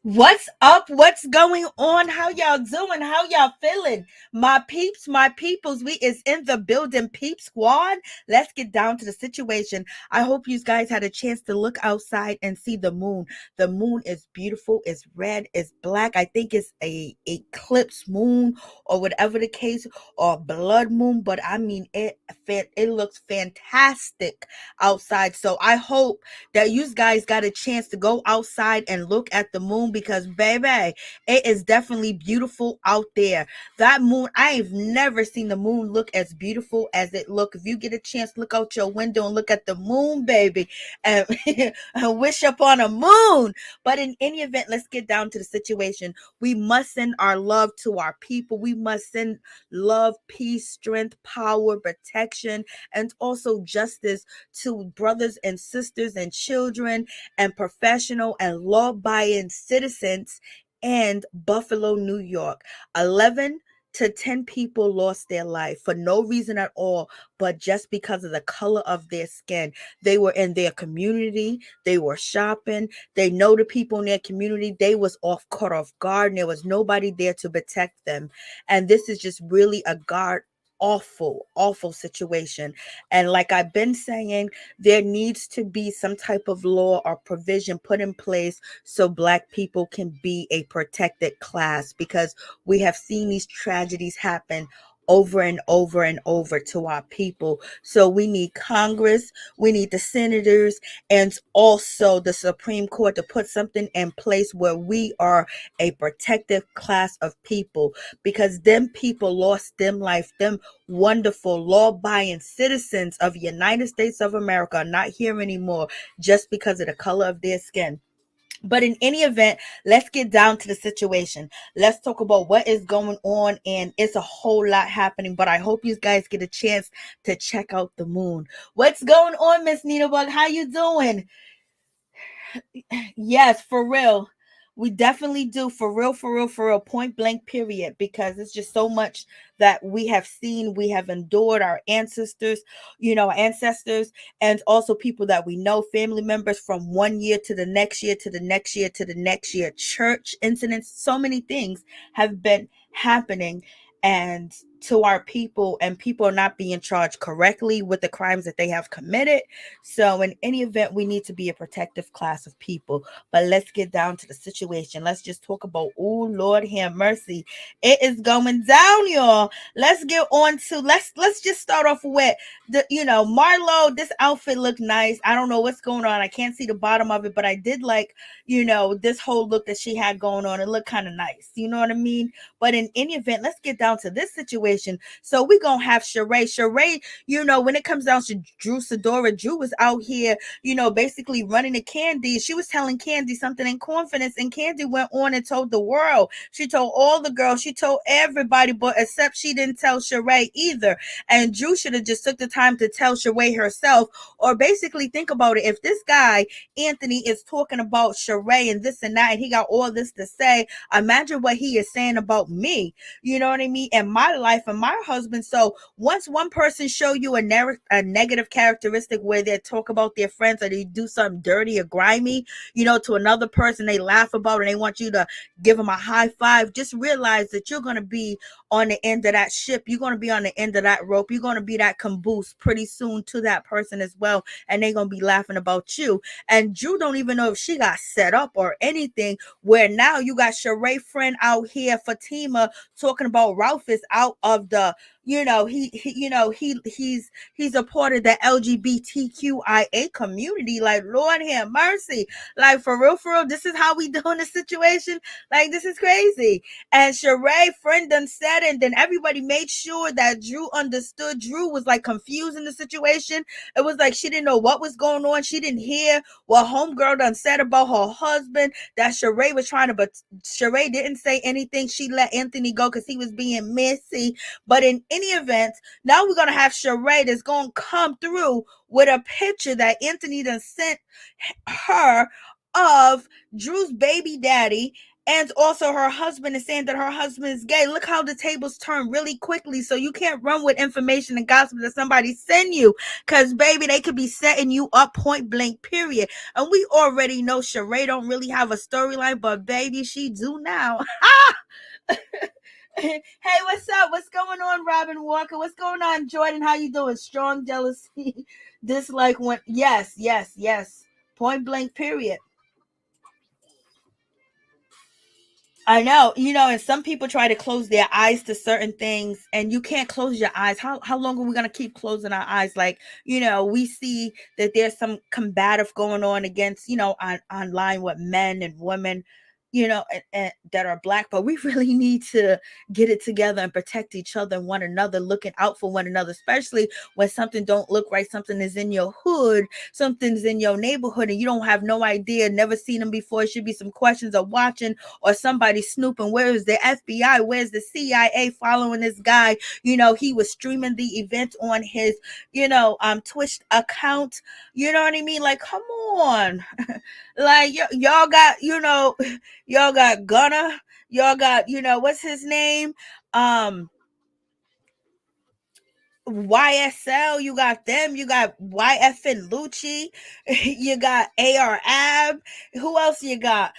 What's up? What's going on? How y'all doing? How y'all feeling? My peeps, my peoples, we is in the building, peep squad. Let's get down to the situation. I hope you guys had a chance to look outside and see the moon. The moon is beautiful, it's red, it's black. I think it's a eclipse moon or whatever the case, or blood moon, but I mean it looks fantastic outside. So I hope that you guys got a chance to go outside and look at the moon, because baby, it is definitely beautiful out there. That moon, I've never seen the moon look as beautiful as it look. If you get a chance, look out your window and look at the moon, baby, and, and wish upon a moon. But in any event, let's get down to the situation. We must send our love to our people. We must send love, peace, strength, power, protection, and also justice to brothers and sisters and children and professional and law-abiding citizens in Buffalo, New York. 11 to 10 people lost their life for no reason at all, but just because of the color of their skin. They were in their community, they were shopping, they know the people in their community, they was caught off guard, and there was nobody there to protect them. And this is just really a awful situation. And like I've been saying, there needs to be some type of law or provision put in place so Black people can be a protected class, because we have seen these tragedies happen over and over and over to our people. So we need Congress, we need the senators, and also the Supreme Court to put something in place where we are a protected class of people, because them people lost them life. Them wonderful law-abiding citizens of the United States of America are not here anymore just because of the color of their skin. But in any event, let's get down to the situation. Let's talk about what is going on, and it's a whole lot happening. But I hope you guys get a chance to check out the moon. What's going on, Miss Nina Bug? How you doing? Yes, for real. We definitely do, for real, for real, for real, point blank, period, because it's just so much that we have seen, we have endured, our ancestors, and also people that we know, family members, from one year to the next year, to the next year, to the next year, church incidents, so many things have been happening. And to our people, and people are not being charged correctly with the crimes that they have committed. So in any event, we need to be a protective class of people. But let's get down to the situation. Let's just talk about, oh Lord have mercy, it is going down, y'all. Let's get on to let's just start off with the Marlo. This outfit looked nice. I don't know what's going on, I can't see the bottom of it, but I did like this whole look that she had going on. It looked kind of nice, you know what I mean? But in any event, let's get down to this situation. So we're gonna have Shereé, when it comes down to Sidora, Drew was out here, basically running to Kandi. She was telling Kandi something in confidence, and Kandi went on and told the world. She told all the girls, she told everybody, but except she didn't tell Shereé either. And Drew should have just took the time to tell Shereé herself, or basically think about it. If this guy, Anthony, is talking about Shereé and this and that, and he got all this to say, imagine what he is saying about me, you know what I mean, and my life and my husband. So once one person show you a negative characteristic where they talk about their friends, or they do something dirty or grimy, to another person, they laugh about it and they want you to give them a high five, just realize that you're going to be on the end of that ship. You're going to be on the end of that rope. You're going to be that caboose pretty soon to that person as well, and they're going to be laughing about you. And Drew don't even know if she got set up or anything, where now you got Shereé friend out here, Fatima, talking about Ralph is out of the, he's a part of the LGBTQIA community. Like, Lord have mercy. Like, for real, this is how we doing the situation. Like, this is crazy. And Shereé friend done said it, and then everybody made sure that Drew understood. Drew was like confused in the situation. It was like she didn't know what was going on. She didn't hear what homegirl done said about her husband, that Shereé was trying to, but Shereé didn't say anything. She let Anthony go because he was being messy. But in any event, now we're going to have Shereé that's going to come through with a picture that Anthony done sent her of Drew's baby daddy, And also her husband is saying that her husband is gay. Look how the tables turn really quickly. So you can't run with information and gossip that somebody send you, because baby, they could be setting you up point blank, period. And we already know Shereé don't really have a storyline, but baby, she do now. Hey, what's up? What's going on, Robin Walker? What's going on, Jordan? How you doing? Strong jealousy, dislike when yes. Point blank, period. I know, and some people try to close their eyes to certain things, and you can't close your eyes. How long are we gonna keep closing our eyes? Like, we see that there's some combative going on against, online with men and women, and that are black, but we really need to get it together and protect each other and one another, looking out for one another, especially when something don't look right, something is in your hood, something's in your neighborhood, and you don't have no idea, never seen them before. It should be some questions of watching, or somebody snooping. Where is the FBI? Where's the CIA following this guy? He was streaming the event on his, Twitch account. You know what I mean? Like, come on. Like, y'all got, y'all got Gunna, y'all got, what's his name? YSL, you got them, you got YF and Lucci, you got AR Ab, who else you got?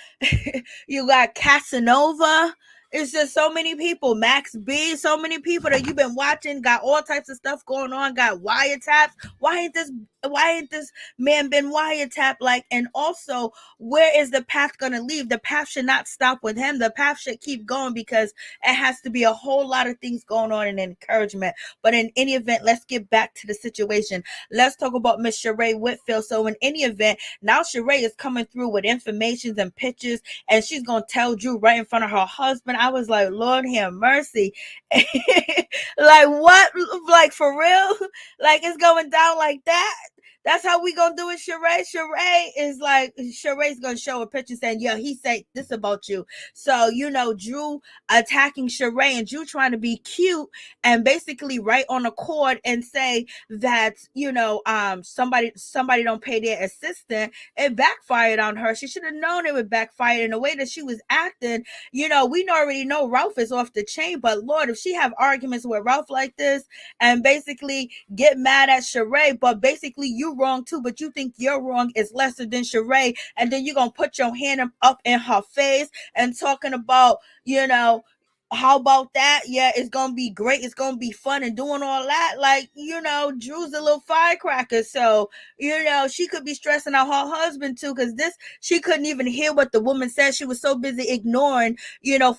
You got Casanova. It's just so many people. Max B, so many people that you've been watching, got all types of stuff going on, got wiretaps. Why ain't this man been wiretapped? Like, and also, where is the path gonna lead? The path should not stop with him. The path should keep going, because it has to be a whole lot of things going on in encouragement. But in any event, let's get back to the situation. Let's talk about Miss Shereé Whitfield. So in any event, now Shereé is coming through with informations and pictures, and she's gonna tell Drew right in front of her husband. I was like, Lord have mercy. Like, what? Like, for real? Like, it's going down like that? That's how we gonna do it, Shereé. Shereé's gonna show a picture saying, yeah, he said this about you. So, Drew attacking Shereé, and Drew trying to be cute and basically right on the court and say that, somebody don't pay their assistant. It backfired on her. She should have known it would backfire. In the way that she was acting, we already know Ralph is off the chain, but Lord, if she have arguments with Ralph like this and basically get mad at Shereé, but basically you wrong too, but you think your wrong is lesser than Shereé, and then you're gonna put your hand up in her face and talking about, how about that? Yeah, it's gonna be great, it's gonna be fun and doing all that. Like, Drew's a little firecracker, so she could be stressing out her husband too, because she couldn't even hear what the woman said. She was so busy ignoring,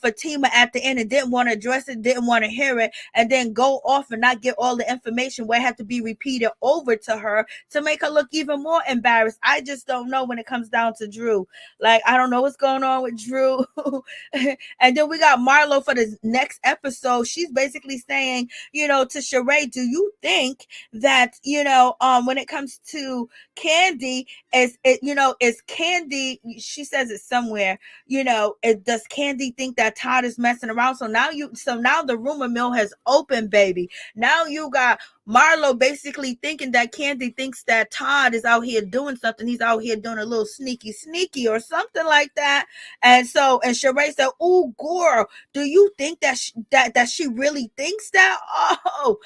Fatima at the end, and didn't want to address it, didn't want to hear it, and then go off and not get all the information where it had to be repeated over to her to make her look even more embarrassed. I just don't know when it comes down to Drew. Like, I don't know what's going on with Drew. And then we got Marlo for the next episode. She's basically saying, to Shereé, do you think that, when it comes to Kandi, is Kandi, she says it somewhere, does Kandi think that Todd is messing around? So now the rumor mill has opened, baby. Now you got Marlo basically thinking that Kandi thinks that Todd is out here doing something. He's out here doing a little sneaky or something like that. And Shereé said, "Oh, girl, do you think that she really thinks that?" Oh,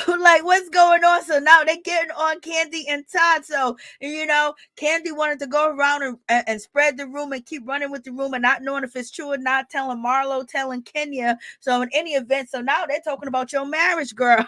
like, what's going on? So now they're getting on Kandi and Todd. So, Kandi wanted to go around and spread the rumor and keep running with the rumor, not knowing if it's true or not, telling Marlo, telling Kenya. So in any event, so now they're talking about your marriage, girl.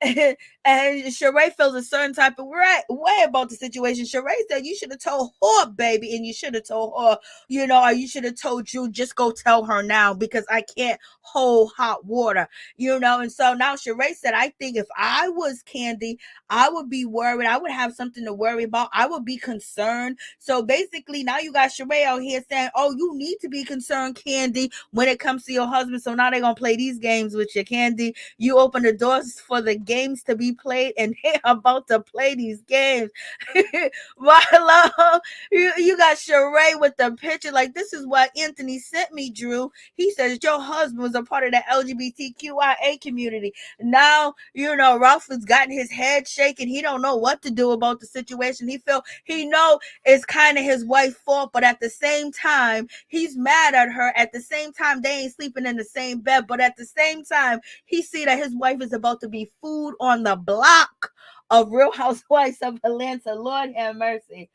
and Shereé feels a certain type of way about the situation. Shereé said, you should have told her, baby, and you should have told her, or you should have told you, just go tell her now, because I can't hold hot water, and so now Shereé said, I think if I was Kandi, I would be worried. I would have something to worry about. I would be concerned. So basically now you got Shereé out here saying, oh, you need to be concerned, Kandi, when it comes to your husband. So now they're going to play these games with you, Kandi. You open the doors for the games to be played, and they are about to play these games. Marlo, you got Shereé with the picture. Like, this is what Anthony sent me, Drew. He says your husband was a part of the LGBTQIA community. Now, Ralph has gotten his head shaking. He don't know what to do about the situation. He know it's kind of his wife's fault, but at the same time, he's mad at her. At the same time, they ain't sleeping in the same bed. But at the same time, he see that his wife is about to be food on the block of Real Housewives of Atlanta. Lord have mercy.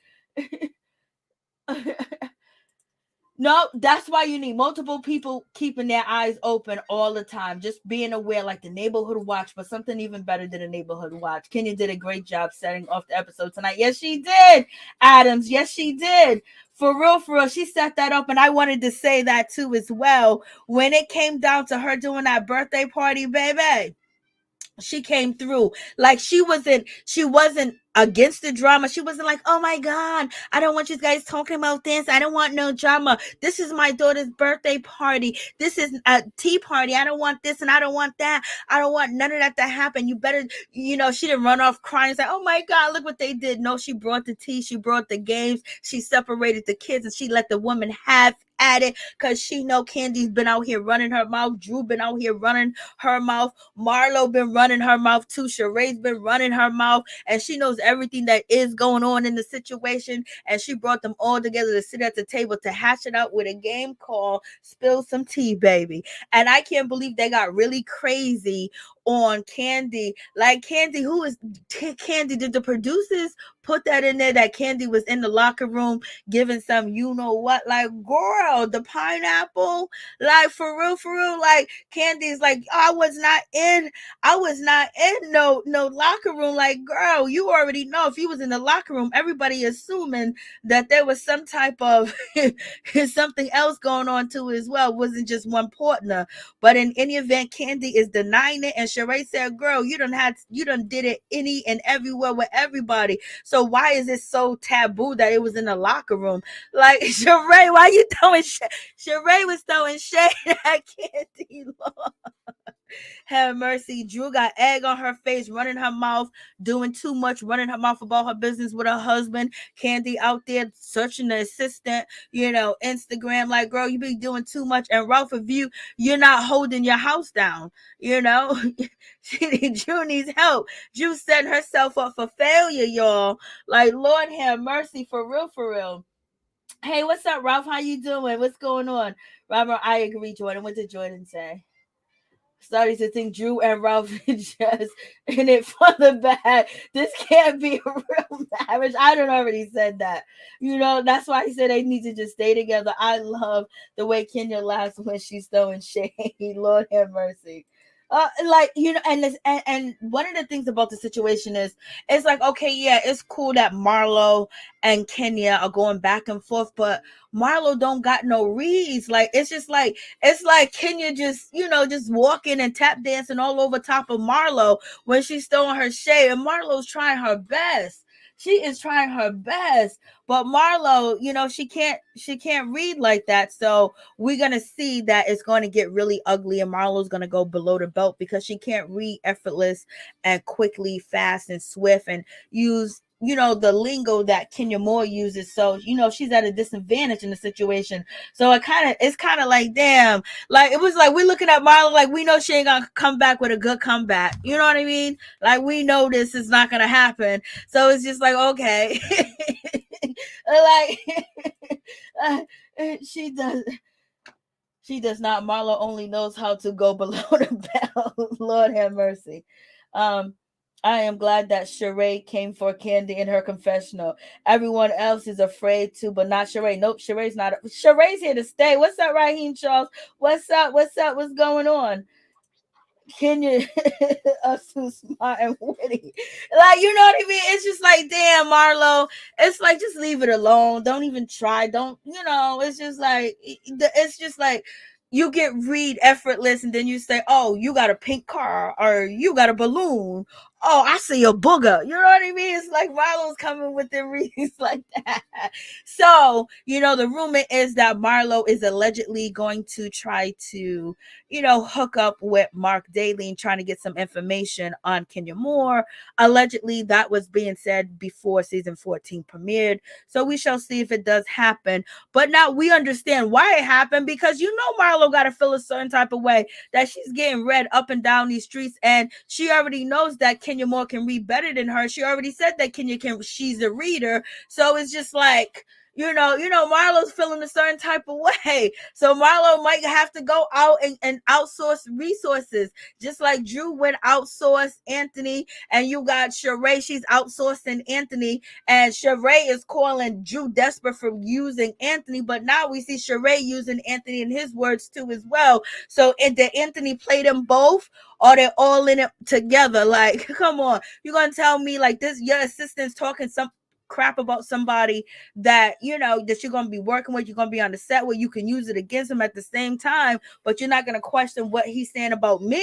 No, that's why you need multiple people keeping their eyes open all the time. Just being aware, like the neighborhood watch, but something even better than a neighborhood watch. Kenya did a great job setting off the episode tonight. Yes, she did. Adams, yes, she did. For real, she set that up, and I wanted to say that too as well. When it came down to her doing that birthday party, baby, she came through. Like, she wasn't against the drama. She wasn't like, oh my God, I don't want you guys talking about this. I don't want no drama. This is my daughter's birthday party. This is a tea party. I don't want this and I don't want that. I don't want none of that to happen. You better, she didn't run off crying, say, oh my God, look what they did. No, she brought the tea. She brought the games. She separated the kids, and she let the woman have at it, because she know Kandi's been out here running her mouth. Drew been out here running her mouth. Marlo been running her mouth too. Shereé's been running her mouth, and she knows everything that is going on in the situation, and she brought them all together to sit at the table to hash it out with a game called Spill Some Tea, baby. And I can't believe they got really crazy on Kandi. Like, Kandi, who is Kandi? Did the producers put that in there, that Kandi was in the locker room giving some what? Like, girl, the pineapple, like, for real, like, Kandi's like, I was not in no locker room. Like, girl, you already know if you was in the locker room, everybody assuming that there was some type of something else going on too as well. It wasn't just one partner. But in any event, Kandi is denying it, and Shereé said, girl, you done did it any and everywhere with everybody. So why is it so taboo that it was in the locker room? Like, Shereé, why you throwing shade? Shereé was throwing shade at Kandi. Lord have mercy. Drew got egg on her face, running her mouth, doing too much, running her mouth about her business with her husband. Kandi out there searching the assistant, Instagram. Like, girl, you be doing too much. And Ralph, if you're not holding your house down, Drew needs help. Drew setting herself up for failure, y'all. Like, Lord have mercy, for real. Hey, what's up, Ralph? How you doing? What's going on? Robert, I agree, Jordan. What did Jordan say? Starting to think Drew and Ralph is just in it for the bad. This can't be a real marriage. I done already said that. That's why he said they need to just stay together. I love the way Kenya laughs when she's throwing shade. Lord have mercy. And one of the things about the situation is, it's like, okay, yeah, it's cool that Marlo and Kenya are going back and forth, but Marlo don't got no reads. Like, it's like Kenya just walking and tap dancing all over top of Marlo when she's throwing her shade, and Marlo's trying her best. She is trying her best, but Marlo, she can't read like that. So we're going to see that it's going to get really ugly, and Marlo's going to go below the belt because she can't read effortless and quickly, fast and swift, and use the lingo that Kenya Moore uses. So, she's at a disadvantage in the situation. So it's kind of like, damn, like, it was like, we're looking at Marlo like, we know she ain't gonna come back with a good comeback. You know what I mean? Like, we know this is not gonna happen. So it's just like, okay. Like, she does not. Marlo only knows how to go below the belt. Lord have mercy. I am glad that Shereé came for Kandi in her confessional. Everyone else is afraid to, but not Shereé. Nope, Shereé's not. Shereé's here to stay. What's up, Raheem Charles? What's up? What's going on? Kenya us too smart and witty. Like, you know what I mean? It's just like, damn, Marlo. It's like, just leave it alone. Don't even try. Don't, it's just like you get read effortless, and then you say, oh, you got a pink car, or you got a balloon, oh, I see a booger. You know what I mean? It's like Marlo's coming with the reads like that. So, the rumor is that Marlo is allegedly going to try to, hook up with Mark Daly and trying to get some information on Kenya Moore. Allegedly, that was being said before season 14 premiered. So we shall see if it does happen. But now we understand why it happened, because Marlo got to feel a certain type of way that she's getting read up and down these streets, and she already knows that Kenya Moore can read better than her. She already said that she's a reader. So it's just like, Marlo's feeling a certain type of way. So Marlo might have to go out and outsource resources, just like Drew went outsource Anthony, and you got Shereé, she's outsourcing Anthony, and Shereé is calling Drew desperate for using Anthony, but now we see Shereé using Anthony in his words too as well. So did Anthony play them both, or they're all in it together? Like, come on, you're gonna tell me like this, your assistant's talking some crap about somebody that that you're going to be working with, you're going to be on the set where you can use it against him at the same time, but you're not going to question what he's saying about me?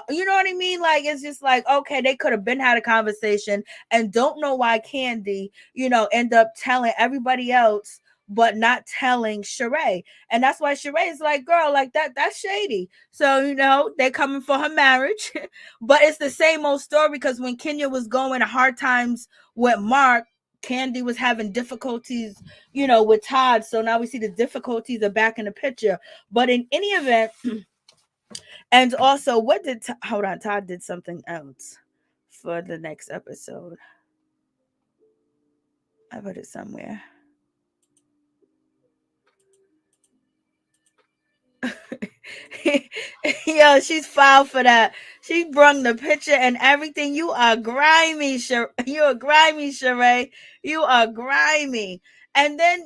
You know what I mean? Like, it's just like, okay, they could have been had a conversation, and don't know why Kandi end up telling everybody else but not telling Shereé. And that's why Shereé is like, girl, like that's shady. So they're coming for her marriage. But it's the same old story, because when Kenya was going to hard times with Mark, Kandi was having difficulties, with Todd. So now we see the difficulties are back in the picture. But in any event, and also, hold on, Todd did something else for the next episode. I put it somewhere. Yo, she's filed for that. She brung the picture and everything. You are grimy, you are grimy, Shereé. You are grimy. And then,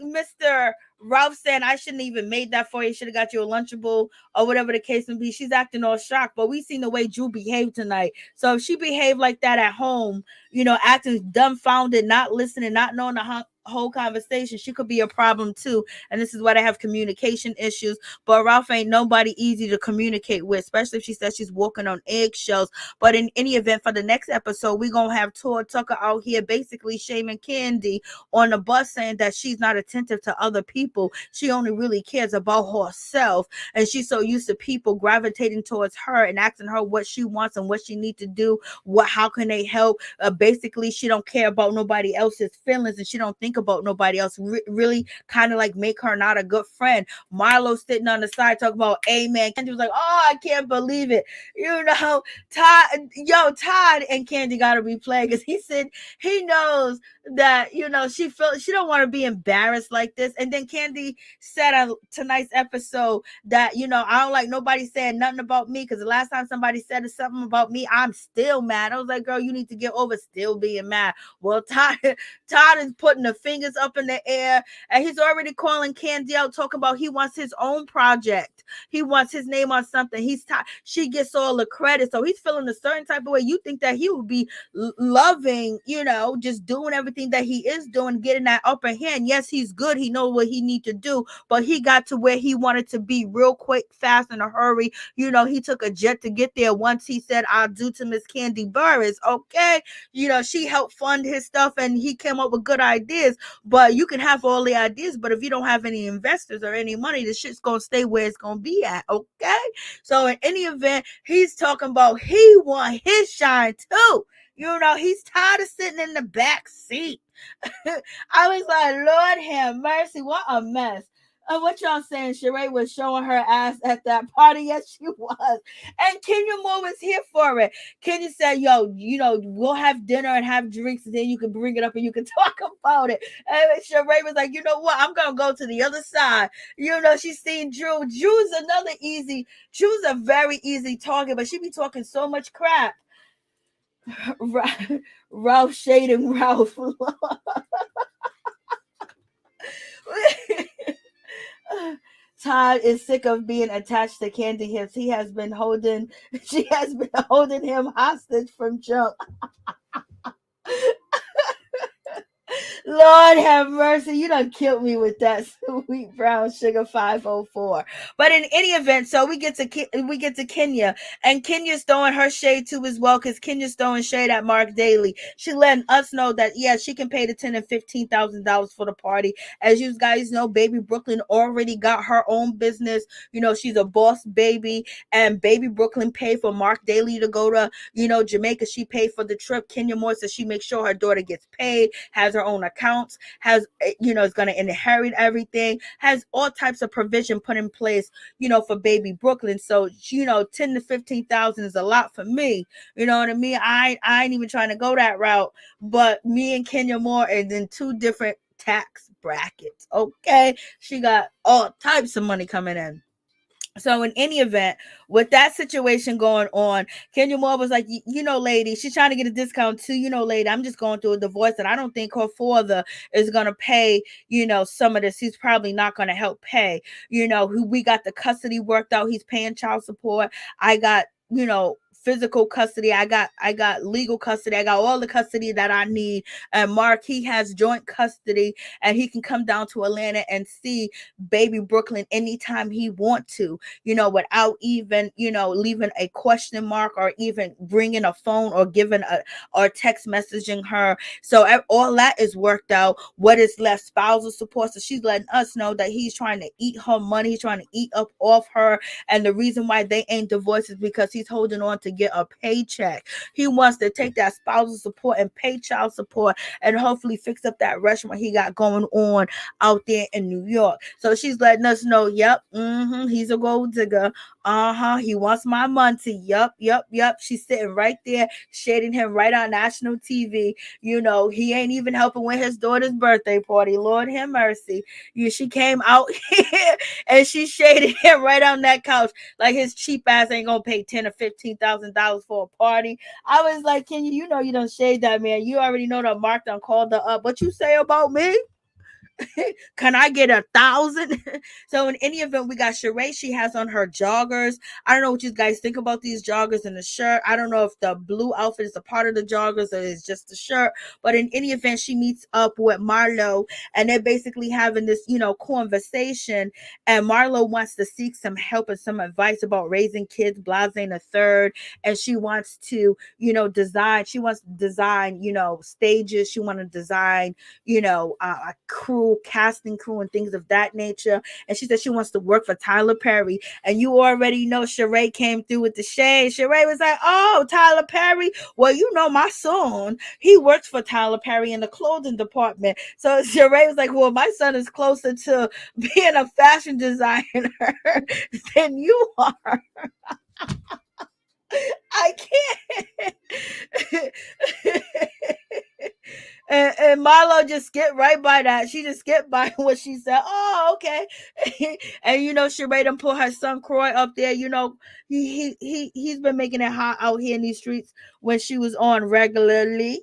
Mr. Ralph saying, I shouldn't even made that for you. Should have got you a Lunchable or whatever the case may be. She's acting all shocked, but we seen the way Drew behaved tonight. So if she behaved like that at home, acting dumbfounded, not listening, not knowing the whole conversation, she could be a problem too. And this is why they have communication issues. But Ralph ain't nobody easy to communicate with, especially if she says she's walking on eggshells. But in any event, for the next episode, we're gonna have Todd Tucker out here basically shaming Kandi on the bus, saying that she's not attentive to other people. She only really cares about herself, and she's so used to people gravitating towards her and asking her what she wants and what she needs to do. How can they help? Basically, she don't care about nobody else's feelings, and she don't think about nobody else. Really, kind of like make her not a good friend. Marlo sitting on the side talking about amen. Kandi was like, oh, I can't believe it. Todd and Kandi got to replay, because he said he knows that she don't want to be embarrassed like this. And then Kandi said on tonight's episode that I don't like nobody saying nothing about me, because the last time somebody said something about me, I'm still mad. I was like, girl, you need to get over still being mad. Well, Todd is putting the fingers up in the air, and he's already calling Kandi out, talking about he wants his own project. He wants his name on something. She gets all the credit, so he's feeling a certain type of way. You think that he would be loving, just doing everything that he is doing, getting that upper hand. Yes, he's good. He knows what he needs to do, but he got to where he wanted to be real quick, fast, in a hurry. He took a jet to get there. Once he said, I'll do to Miss Kandi Burruss. Okay. She helped fund his stuff, and he came up with good ideas. But you can have all the ideas, but if you don't have any investors or any money, the shit's gonna stay where it's gonna be at. Okay. So in any event, he's talking about he want his shine too. He's tired of sitting in the back seat. I was like, Lord have mercy, what a mess. What y'all saying? Shereé was showing her ass at that party. Yes, she was. And Kenya Moore was here for it. Kenya said, yo, we'll have dinner and have drinks, and then you can bring it up and you can talk about it. And Shereé was like, you know what? I'm going to go to the other side. She's seen Drew. Drew's a very easy target, but she be talking so much crap. Ralph shading Ralph. Todd is sick of being attached to Kandi hips. She has been holding him hostage from jump. Lord have mercy. You done killed me with that sweet brown sugar 504. But in any event, so we get to Kenya, and Kenya's throwing her shade too as well, because Kenya's throwing shade at Mark Daly. She letting us know that yeah, she can pay the $10,000 and $15,000 for the party. As you guys know, baby Brooklyn already got her own business. She's a boss baby, and baby Brooklyn paid for Mark Daly to go to Jamaica. She paid for the trip. Kenya Moore says she makes sure her daughter gets paid, has her own accounts, has is going to inherit everything, has all types of provision put in place, for baby Brooklyn. So 10 to 15,000 is a lot for me. You know what I mean? I ain't even trying to go that route. But me and Kenya Moore are in two different tax brackets. Okay, she got all types of money coming in. So in any event, with that situation going on, Kenya Moore was like, lady, she's trying to get a discount too. Lady, I'm just going through a divorce, and I don't think her father is going to pay, some of this. He's probably not going to help pay. Who we got the custody worked out. He's paying child support. I got, physical custody. I got legal custody. I got all the custody that I need. And Mark, he has joint custody, and he can come down to Atlanta and see baby Brooklyn anytime he want to, without even, leaving a question mark, or even bringing a phone, or giving or text messaging her. So all that is worked out. What is left? Spousal support. So she's letting us know that he's trying to eat her money. He's trying to eat up off her. And the reason why they ain't divorced is because he's holding on to get a paycheck. He wants to take that spousal support and pay child support, and hopefully fix up that restaurant he got going on out there in New York. So she's letting us know, yep, he's a gold digger. He wants my money. Yep. She's sitting right there, shading him right on national TV. He ain't even helping with his daughter's birthday party. Lord have mercy. She came out here and she shaded him right on that couch, like his cheap ass ain't gonna pay $10,000 or $15,000 for a party. I was like, can you you don't shade that man. You already know that Mark done called her up. What you say about me? Can I get 1,000? So in any event, we got Shereé. She has on her joggers. I don't know what you guys think about these joggers and the shirt. I don't know if the blue outfit is a part of the joggers or it's just the shirt. But in any event, she meets up with Marlo, and they're basically having this, conversation. And Marlo wants to seek some help and some advice about raising kids, blase a third. And she wants to, design. She wants to design, stages. She wants to design, a crew, casting crew, and things of that nature. And she said she wants to work for Tyler Perry. And you already know Shereé came through with the shade. Shereé was like, oh, Tyler Perry. Well, my son, he works for Tyler Perry in the clothing department. So Shereé was like, well, my son is closer to being a fashion designer than you are. I can't. And Marlo just skipped right by that. She just skipped by what she said. Oh, okay. And Shereé done put her son Croy up there. He's been making it hot out here in these streets when she was on regularly.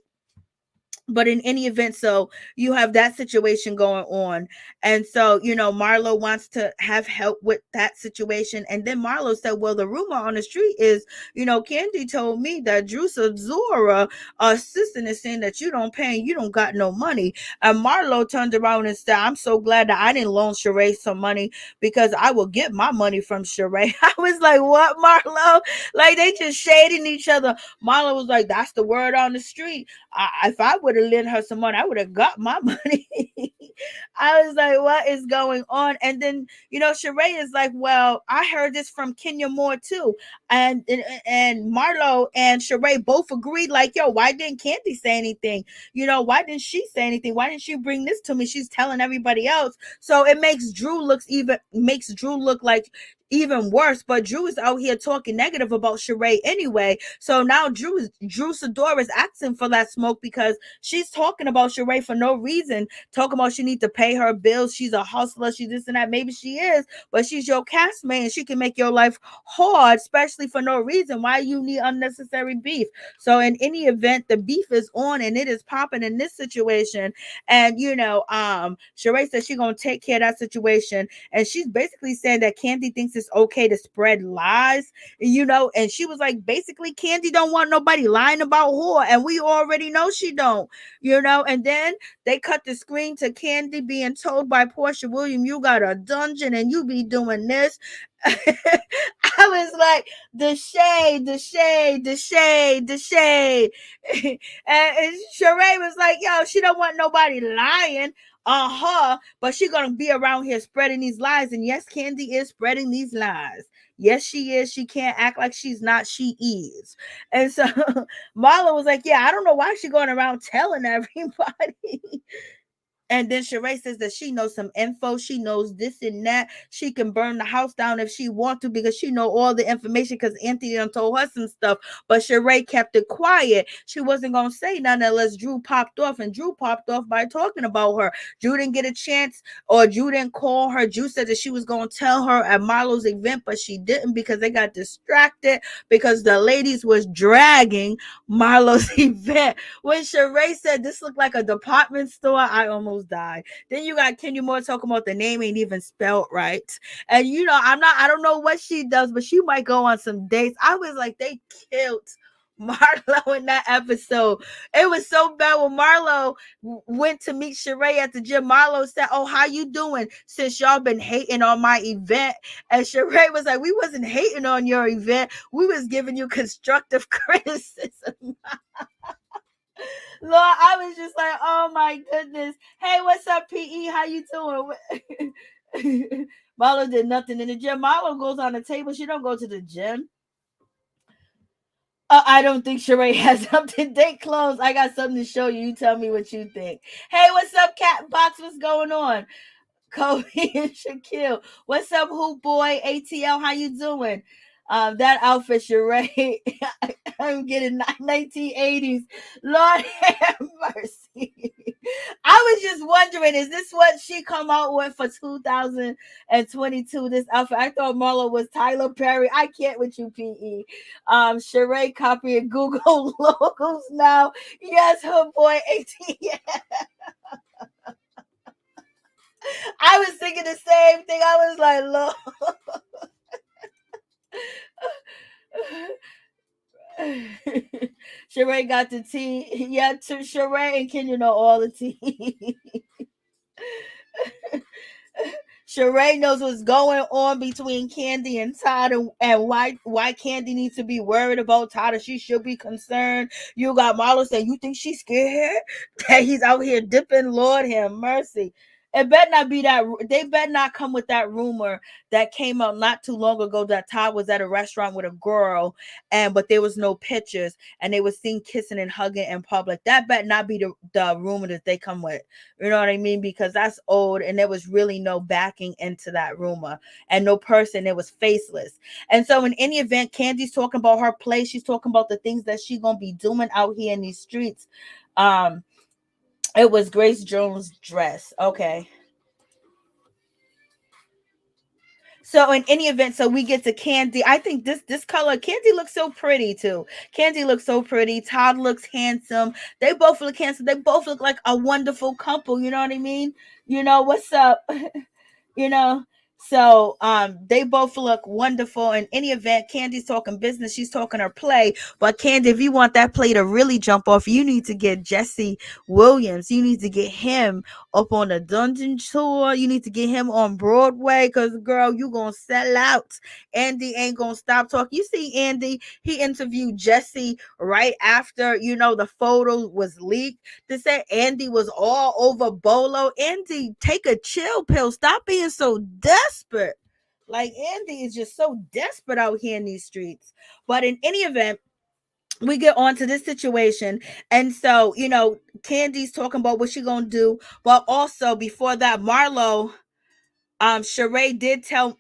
But in any event, so you have that situation going on. And so, Marlo wants to have help with that situation. And then Marlo said, well, the rumor on the street is, Kandi told me that Zora, assistant, is saying that you don't pay and you don't got no money. And Marlo turned around and said, I'm so glad that I didn't loan Shereé some money, because I will get my money from Shereé. I was like, what, Marlo? Like, they just shading each other. Marlo was like, that's the word on the street. If I would have lent her some money, I would have got my money. I was like, what is going on? And then, Shereé is like, well, I heard this from Kenya Moore too. And Marlo and Shereé both agreed, like, yo, why didn't Kandi say anything? Why didn't she say anything? Why didn't she bring this to me? She's telling everybody else. So it makes Drew look like even worse. But Drew is out here talking negative about Shereé anyway. So now Drew Sidora is asking for that smoke, because she's talking about Shereé for no reason, talking about she need to pay her bills. She's a hustler. She's this and that. Maybe she is, but she's your castmate and she can make your life hard, especially for no reason. Why you need unnecessary beef? So in any event, the beef is on and it is popping in this situation. And Shereé says she's gonna take care of that situation, and she's basically saying that Kandi thinks it's okay to spread lies, and she was like, basically, Kandi don't want nobody lying about her, and we already know she don't, and then they cut the screen to Kandi being told by Porsha Williams, you got a dungeon and you be doing this. I was like, the shade, the shade, the shade, the shade. And Shereé was like, yo, she don't want nobody lying on her, but she gonna be around here spreading these lies. And yes, Kandi is spreading these lies. Yes, she is. She can't act like she's not. She is. And so Marlo was like, yeah, I don't know why she's going around telling everybody. And then Shereé says that she knows some info. She knows this and that. She can burn the house down if she wants to because she know all the information because Anthony done told her some stuff. But Shereé kept it quiet. She wasn't going to say nothing unless Drew popped off. And Drew popped off by talking about her. Drew didn't get a chance or Drew didn't call her. Drew said that she was going to tell her at Marlo's event, but she didn't because they got distracted because the ladies was dragging Marlo's event. When Shereé said this looked like a department store, I almost died. Then you got Kenya Moore talking about the name ain't even spelled right. And I don't know what she does, but she might go on some dates. I was like, they killed Marlo in that episode. It was so bad when Marlo went to meet Shereé at the gym. Marlo said, oh, how you doing since y'all been hating on my event? And Shereé was like, we wasn't hating on your event. We was giving you constructive criticism. Lord, I was just like, oh my goodness. Hey, what's up, PE? How you doing? Marlo did nothing in the gym. Marlo goes on the table. She don't go to the gym. I don't think Shereé has up-to-date clothes. I got something to show you. You tell me what you think. Hey, what's up, Cat Box? What's going on? Kobe and Shaquille. What's up, Hoop Boy? ATL, how you doing? That outfit, Shereé. I'm getting 1980s. Lord have mercy. I was just wondering, is this what she come out with for 2022? This outfit. I thought Marlo was Tyler Perry. I can't with you, PE. Shereé copying Google logos now. Yes, her boy ATL. I was thinking the same thing. I was like, Lord. Shereé got the tea. Yeah, to Shereé and Kenya know all the tea. Shereé knows what's going on between Kandi and Todd and why Kandi needs to be worried about Todd and she should be concerned. You got Marlo saying, you think she's scared that he's out here dipping? Lord have mercy. It better not be that. They better not come with that rumor that came out not too long ago that Todd was at a restaurant with a girl but there was no pictures and they were seen kissing and hugging in public. That better not be the rumor that they come with. You know what I mean? Because that's old and there was really no backing into that rumor and no person. It was faceless. And so in any event, Kandi's talking about her play. She's talking about the things that she's gonna be doing out here in these streets. It was Grace Jones' dress. Okay. So in any event, so we get to Kandi. I think this color, Kandi looks so pretty too. Kandi looks so pretty. Todd looks handsome. They both look handsome. They both look like a wonderful couple. You know what I mean? What's up? you know. So they both look wonderful. In any event, Kandi's talking business. She's talking her play. But Kandi, if you want that play to really jump off, you need to get Jesse Williams. You need to get him up on the dungeon tour. You need to get him on Broadway because, girl, you going to sell out. Andy ain't going to stop talking. You see Andy, he interviewed Jesse right after, the photo was leaked to say Andy was all over Bolo. Andy, take a chill pill. Stop being so desperate. Like, Andy is just so desperate out here in these streets. But in any event, we get on to this situation. And so, Kandi's talking about what she gonna do. But also before that, Marlo, Shereé did tell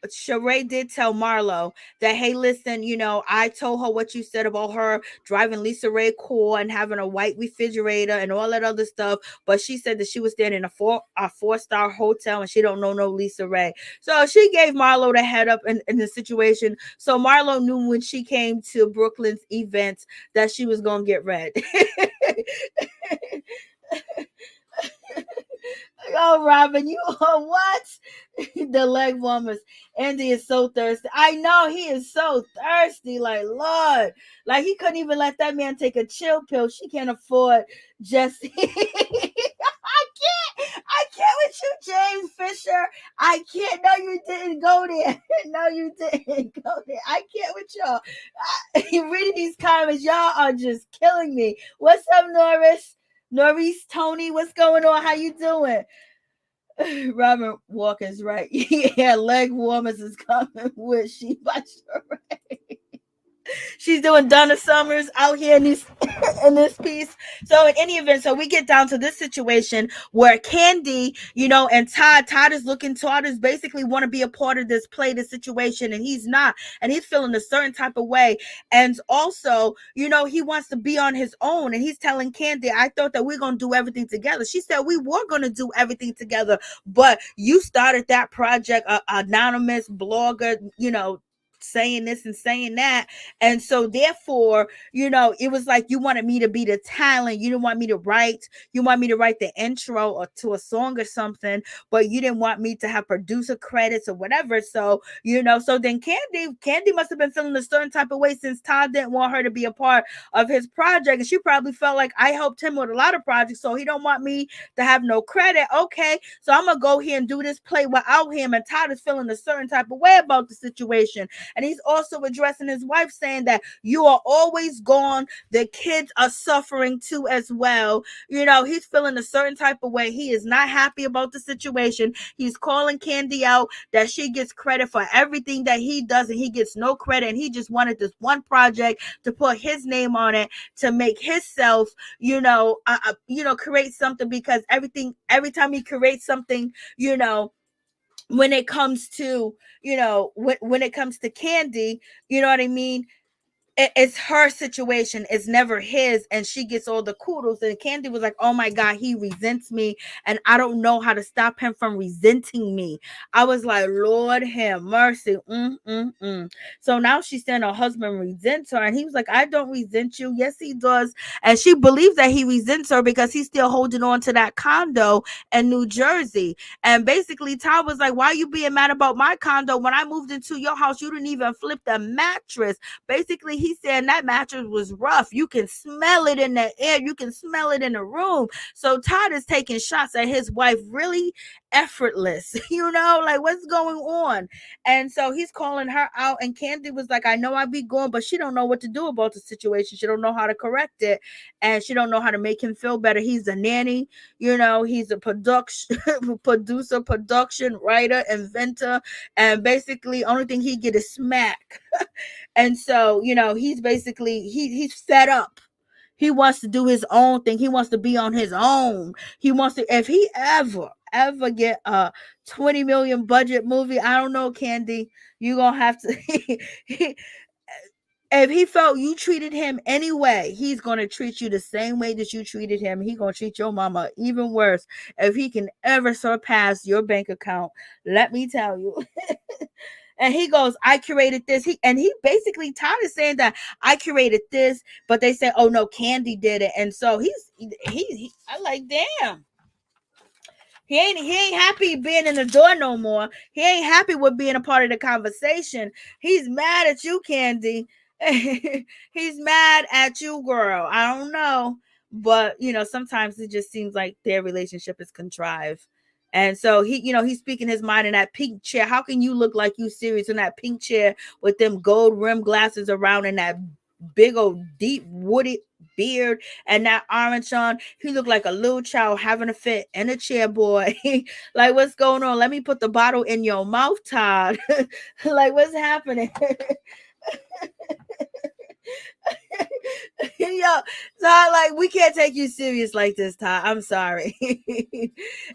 Marlo that, hey, listen, I told her what you said about her driving Lisa Ray car and having a white refrigerator and all that other stuff. But she said that she was staying in a four-star hotel and she don't know no Lisa Ray. So she gave Marlo the head up in the situation. So Marlo knew when she came to Brooklyn's events that she was gonna get red. Oh, Robin, you are what? The leg warmers. Andy is so thirsty. I know he is so thirsty. Like, Lord. Like, he couldn't even let that man take a chill pill. She can't afford just. I can't with you, James Fisher. I can't. No, you didn't go there. No, you didn't go there. I can't with y'all. Reading these comments, y'all are just killing me. What's up, Norris? Norris, Tony, what's going on? How you doing? Robert Walker's right. Yeah, leg warmers is coming with she by Shereé. She's doing Donna Summers out here in this in this piece. So in any event, so we get down to this situation where Kandi, and Todd is basically want to be a part of this play, this situation, and he's not, and he's feeling a certain type of way. And also, he wants to be on his own, and he's telling Kandi, I thought that we're gonna do everything together. She said we were gonna do everything together, but you started that project, anonymous blogger, saying this and saying that. And so therefore, it was like you wanted me to be the talent. You didn't want me to write. You want me to write the intro or to a song or something, but you didn't want me to have producer credits or whatever. So, so then Kandi must have been feeling a certain type of way since Todd didn't want her to be a part of his project. And she probably felt like I helped him with a lot of projects, so he don't want me to have no credit. Okay, so I'm gonna go here and do this play without him. And Todd is feeling a certain type of way about the situation. And he's also addressing his wife, saying that you are always gone. The kids are suffering too as well. He's feeling a certain type of way. He is not happy about the situation. He's calling Kandi out that she gets credit for everything that he does, and he gets no credit. And he just wanted this one project to put his name on it, to make himself, create something, because every time he creates something, when it comes to, when it comes to Kandi, you know what I mean? It's her situation. It's never his. And she gets all the kudos. And Kandi was like, oh my God, he resents me. And I don't know how to stop him from resenting me. I was like, Lord have mercy. So now she's saying her husband resents her. And he was like, I don't resent you. Yes, he does. And she believes that he resents her because he's still holding on to that condo in New Jersey. And basically, Todd was like, why are you being mad about my condo? When I moved into your house, you didn't even flip the mattress. Basically, he said that mattress was rough. You can smell it in the air. You can smell it in the room. So Todd is taking shots at his wife, really effortless, like what's going on? And so he's calling her out, and Kandi was like, I know I be going, but she don't know what to do about the situation. She don't know how to correct it, and she don't know how to make him feel better. He's a nanny, he's a producer, production writer, inventor, and basically only thing he get is smack. And so, he's basically, he's fed up. He wants to do his own thing. He wants to be on his own. He wants to, if he ever get a 20 million budget movie, I don't know, Kandi, you gonna have to, if he felt you treated him anyway, he's going to treat you the same way that you treated him. He's going to treat your mama even worse. If he can ever surpass your bank account, let me tell you. And he goes, I curated this. He basically, Todd is saying that I curated this, but they say, oh no, Kandi did it. And so I like, damn. He ain't happy being in the door no more. He ain't happy with being a part of the conversation. He's mad at you, Kandi. He's mad at you, girl. I don't know. But, sometimes it just seems like their relationship is contrived. And so he's speaking his mind in that pink chair. How can you look like you serious in that pink chair with them gold rim glasses around and that big old deep woody beard and that orange on? He looked like a little child having a fit in a chair, boy. Like, what's going on? Let me put the bottle in your mouth, Todd. Like, what's happening? Yo, Todd, like, we can't take you serious like this, Todd. I'm sorry.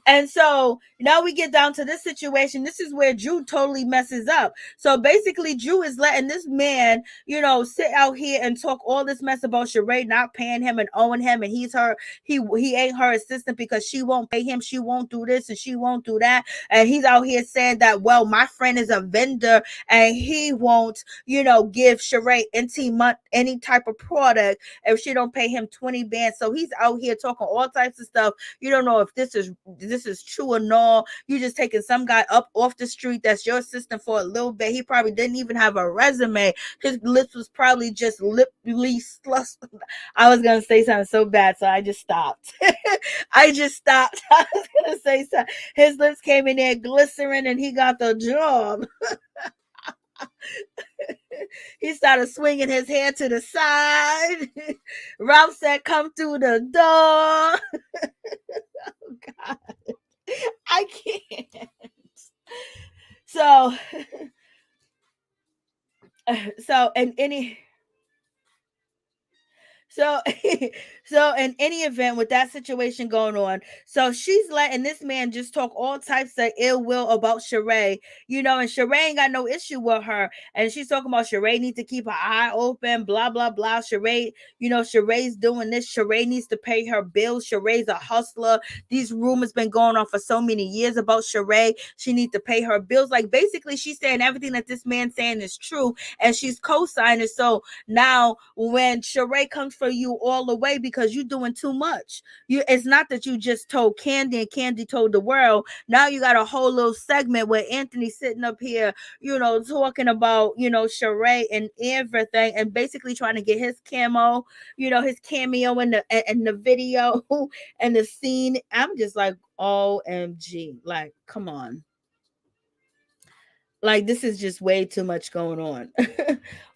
And so now we get down to this situation. This is where Drew totally messes up. So basically, Drew is letting this man, sit out here and talk all this mess about Shereé not paying him and owing him, and he ain't her assistant because she won't pay him. She won't do this and she won't do that. And he's out here saying that, well, my friend is a vendor and he won't, give Shereé any type of product. if she don't pay him 20 bands. So he's out here talking all types of stuff. You don't know if this is true or not. You just taking some guy up off the street that's your assistant for a little bit. He probably didn't even have a resume. His lips was probably just liply slush. I was gonna say something so bad, so I just stopped. I just stopped. I was gonna say something. His lips came in there glycerin, and he got the job. He started swinging his hair to the side. Ralph said, "Come through the door." Oh God, I can't. So, and any So, so in any event, with that situation going on, so she's letting this man just talk all types of ill will about Shereé, and Shereé ain't got no issue with her, and she's talking about Shereé needs to keep her eye open, blah blah blah. Shereé's doing this. Shereé needs to pay her bills. Shereé's a hustler. These rumors been going on for so many years about Shereé. She needs to pay her bills. Like basically, she's saying everything that this man's saying is true, and she's co-signing. So now, when Shereé comes for you all the way because you're doing too much, it's not that you just told Kandi and Kandi told the world. Now you got a whole little segment where Anthony's sitting up here, talking about Shereé and everything, and basically trying to get his his cameo in the video and the scene. I'm just like, OMG, like, come on. Like, this is just way too much going on.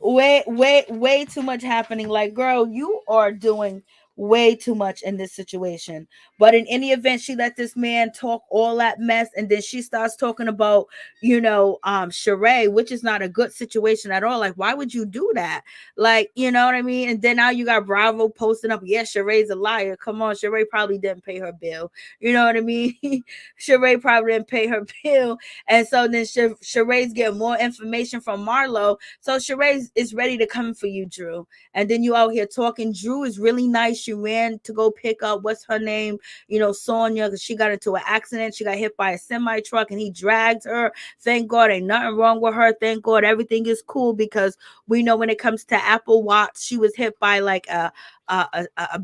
Way too much happening. Like, girl, you are doing way too much in this situation. But in any event, she let this man talk all that mess, and then she starts talking about Shereé, which is not a good situation at all. Like, why would you do that? Like, you know what I mean? And then now you got Bravo posting up, yeah, Shereé's a liar. Come on, Shereé probably didn't pay her bill. You know what I mean? Shereé probably didn't pay her bill. And so then Shereé's getting more information from Marlo. So Shereé is ready to come for you, Drew. And then you out here talking. Drew is really nice. She ran to go pick up, what's her name? Sanya, because she got into an accident. She got hit by a semi truck and he dragged her. Thank God ain't nothing wrong with her. Thank God everything is cool, because we know when it comes to Apple Watch, she was hit by like a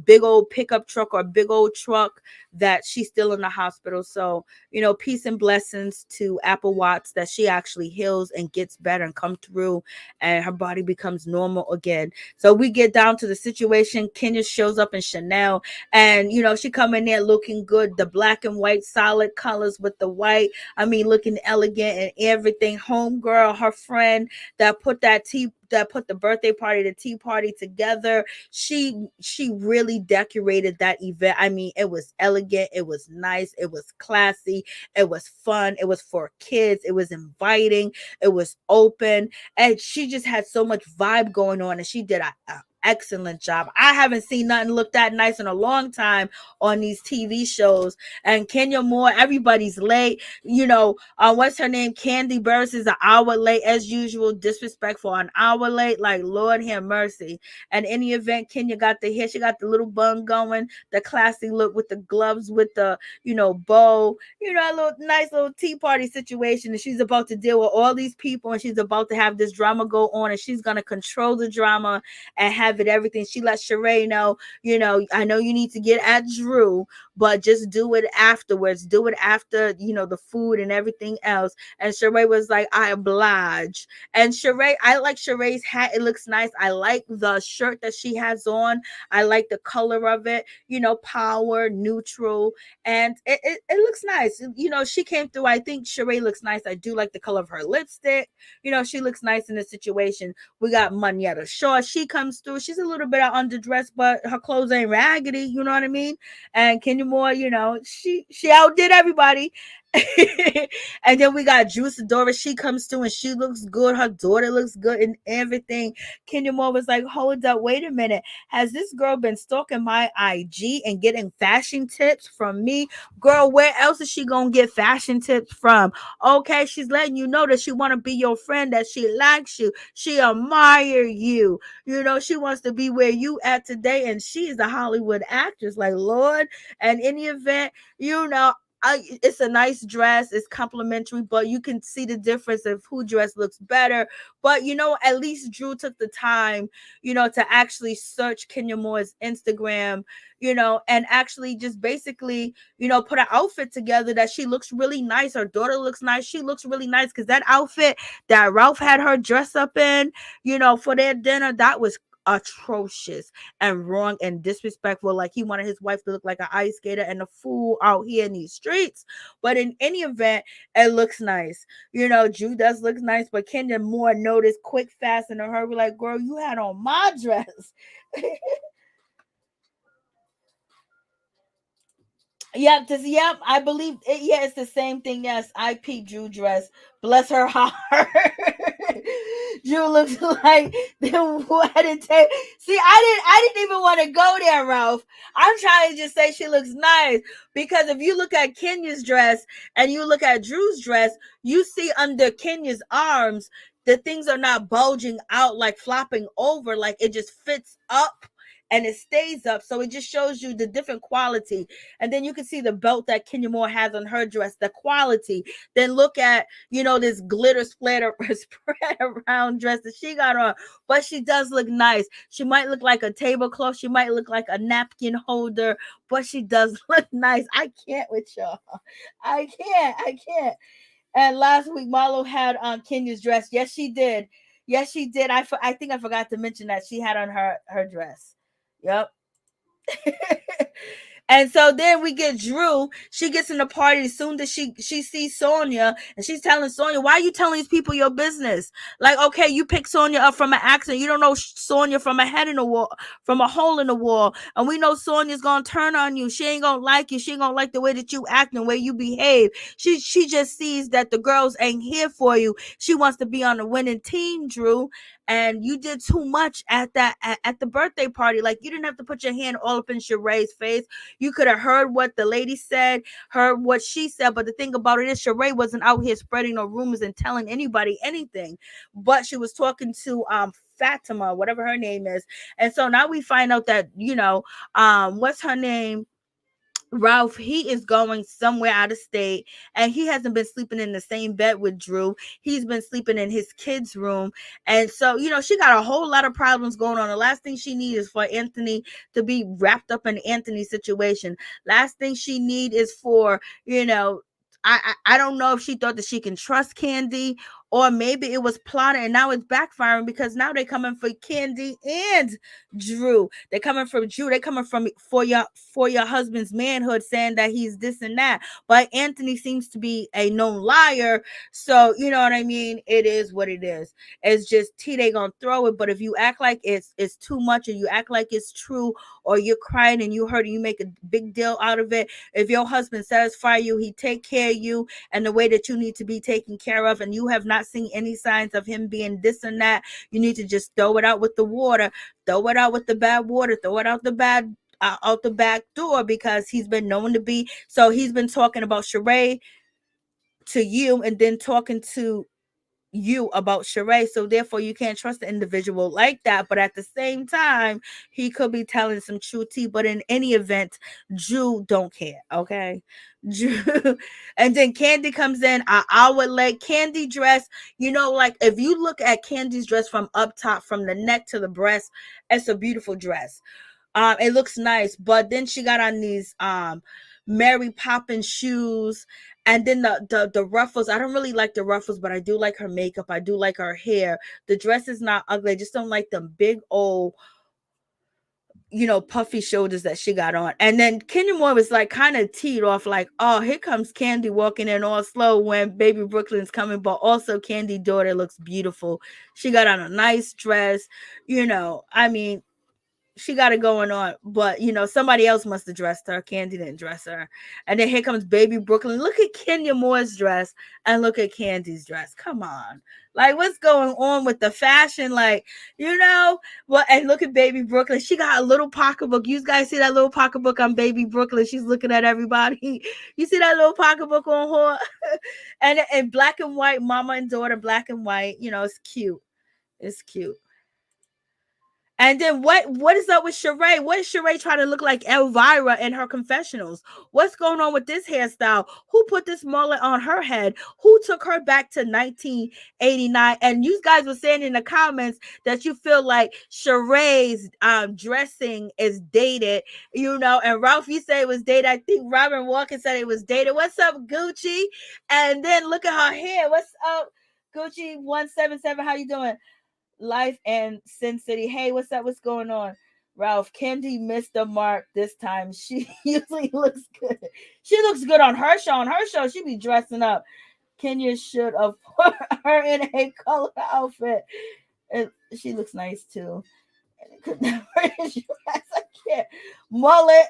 big old pickup truck or a big old truck that she's still in the hospital. So, peace and blessings to Apple Watts that she actually heals and gets better and come through and her body becomes normal again. So we get down to the situation. Kenya shows up in Chanel and, she come in there looking good. The black and white solid colors with the white. I mean, looking elegant and everything. Homegirl, her friend that put the birthday party, the tea party together. She really decorated that event. I mean, it was elegant, it was nice, it was classy, it was fun, it was for kids, it was inviting, it was open, and she just had so much vibe going on, and she did a excellent job. I haven't seen nothing look that nice in a long time on these TV shows. And Kenya Moore, everybody's late. What's her name? Kandi Burruss is an hour late as usual. Disrespectful, an hour late. Like, Lord have mercy. And any event, Kenya got the hair. She got the little bun going, the classy look with the gloves, with the bow. A little nice little tea party situation. And she's about to deal with all these people, and she's about to have this drama go on, and she's gonna control the drama and have it everything. She let Shereé know, I know you need to get at Drew, but just do it afterwards. Do it after, the food and everything else. And Shereé was like, I oblige. And Shereé, I like Shereé's hat. It looks nice. I like the shirt that she has on. I like the color of it, power, neutral. And it looks nice. She came through. I think Shereé looks nice. I do like the color of her lipstick. She looks nice in this situation. We got Monyetta Shaw. She comes through. She's a little bit underdressed, but her clothes ain't raggedy. You know what I mean? And Kenya Moore, she outdid everybody. And then we got Sidora. She comes through and she looks good. Her daughter looks good and everything. Kenya Moore was like, hold up, wait a minute. Has this girl been stalking my IG and getting fashion tips from me? Girl, where else is she gonna get fashion tips from? Okay, she's letting you know that she want to be your friend, that she likes you, she admire you. She wants to be where you at today, and she is a Hollywood actress. Like, Lord. And in the event, it's a nice dress, it's complimentary, but you can see the difference of who dress looks better. But at least Drew took the time, to actually search Kenya Moore's Instagram, and actually just basically, put an outfit together that she looks really nice. Her daughter looks nice. She looks really nice because that outfit that Ralph had her dress up in, for their dinner, that was atrocious and wrong and disrespectful. Like he wanted his wife to look like an ice skater and a fool out here in these streets. But in any event, it looks nice. Drew does look nice, but Kenya Moore noticed quick, fast, and in a hurry, like, girl, you had on my dress. Yep, I believe it. Yeah, it's the same thing. Yes, IP Drew dress. Bless her heart. Drew looks like the wedding tape. See, I didn't even want to go there, Ralph. I'm trying to just say she looks nice because if you look at Kenya's dress and you look at Drew's dress, you see under Kenya's arms the things are not bulging out, like flopping over, like it just fits up and it stays up. So it just shows you the different quality. And then you can see the belt that Kenya Moore has on her dress, the quality. Then look at, this glitter spread around dress that she got on. But she does look nice. She might look like a tablecloth. She might look like a napkin holder, but she does look nice. I can't with y'all. I can't. And last week, Marlo had on Kenya's dress. Yes, she did. Yes, she did. I think I forgot to mention that she had on her dress. Yep. And so then we get Drew. She gets in the party as soon as she sees Sanya, and she's telling Sanya, "Why are you telling these people your business? Like, okay, you pick Sanya up from an accident. You don't know Sanya from a head in the wall, from a hole in the wall, and we know Sonya's gonna turn on you. She ain't gonna like you. She ain't gonna like the way that you act and the way you behave. She just sees that the girls ain't here for you. She wants to be on the winning team, Drew." And you did too much at the birthday party. Like, you didn't have to put your hand all up in Sheree's face. You could have heard what the lady said, heard what she said. But the thing about it is, Shereé wasn't out here spreading no rumors and telling anybody anything. But she was talking to Fatima, whatever her name is. And so now we find out that, what's her name? Ralph, he is going somewhere out of state, and he hasn't been sleeping in the same bed with Drew. He's been sleeping in his kids' room. And so, she got a whole lot of problems going on. The last thing she needs is for Anthony to be wrapped up in Anthony's situation. Last thing she need is for, I don't know if she thought that she can trust Kandi, or maybe it was plotted and now it's backfiring because now they're coming for Kandi and Drew. They're coming for Drew. They're coming from for your husband's manhood, saying that he's this and that. But Anthony seems to be a known liar. So you know what I mean? It is what it is. It's just they gonna throw it. But if you act like it's too much, or you act like it's true, or you're crying and you hurt and you make a big deal out of it, if your husband satisfy you, he take care of you and the way that you need to be taken care of, and you have not seen any signs of him being this and that, you need to just throw it out with the water, throw it out with the bad water, throw it out the bad out the back door, because he's been known to be. So he's been talking about Shereé to you and then talking to you about Shereé. So therefore you can't trust the individual like that. But at the same time, he could be telling some true tea. But in any event, Drew don't care. Okay. Drew. And then Kandi comes in. I would let Kandi dress, like if you look at Kandi's dress from up top, from the neck to the breast, it's a beautiful dress. It looks nice, but then she got on these Mary Poppins shoes, and then the ruffles. I don't really like the ruffles, but I do like her makeup. I do like her hair. The dress is not ugly. I just don't like the big old, puffy shoulders that she got on. And then Kenya Moore was like kind of teed off, like, oh, here comes Kandi walking in all slow when baby Brooklyn's coming. But also Kandi's daughter looks beautiful. She got on a nice dress. I mean, she got it going on, but somebody else must have dressed her. Kandi didn't dress her. And then here comes baby Brooklyn. Look at Kenya Moore's dress and look at Kandi's dress. Come on. Like, what's going on with the fashion? Like, well, and look at baby Brooklyn. She got a little pocketbook. You guys see that little pocketbook on baby Brooklyn? She's looking at everybody. You see that little pocketbook on her? and black and white, mama and daughter, black and white. It's cute. It's cute. And then what is up with Shereé? What is Shereé trying to look like Elvira in her confessionals? What's going on with this hairstyle? Who put this mullet on her head? Who took her back to 1989? And you guys were saying in the comments that you feel like Shereé's dressing is dated, and Ralph, you say it was dated. I think Robin Walker said it was dated. What's up, Gucci? And then look at her hair. What's up, Gucci 177? How you doing? Life and Sin City. Hey, what's up? What's going on? Ralph, Kandi missed the mark this time. She usually looks good. She looks good on her show. On her show, she be dressing up. Kenya should have put her in a color outfit. She looks nice too. Could never dress. I can't. Mullet.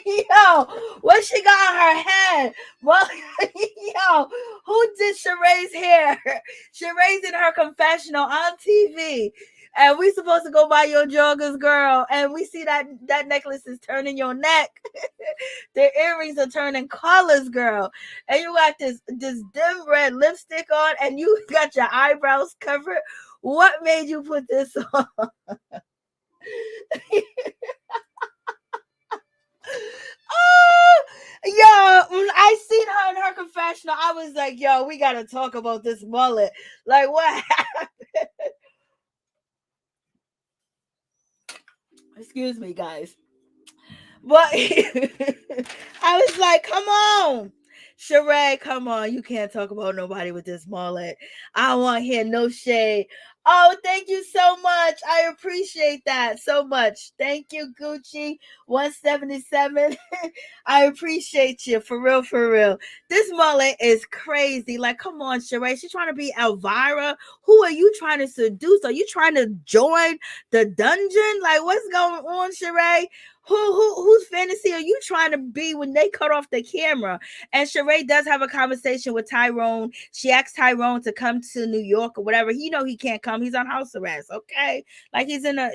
Yo, what she got on her head? Yo, who did Shereé's hair? Shereé's in her confessional on TV. And we supposed to go buy your joggers, girl. And we see that necklace is turning your neck. The earrings are turning colors, girl. And you got this dim red lipstick on, and you got your eyebrows covered. What made you put this on? Yo, when I seen her in her confessional, I was like, yo, we gotta talk about this mullet. Like, what happened? Excuse me, guys. But I was like, come on. Shereé, come on. You can't talk about nobody with this mullet. I don't want to hear no shade. Oh, thank you so much. I appreciate that so much. Thank you, Gucci 177. I appreciate you. For real, for real. This mullet is crazy. Like, come on, Shereé. She's trying to be Elvira. Who are you trying to seduce? Are you trying to join the dungeon? Like, what's going on, Shereé? Whose fantasy are you trying to be when they cut off the camera? And Shereé does have a conversation with Tyrone. She asked Tyrone to come to New York or whatever. He know he can't come. He's on house arrest. Okay, like he's in a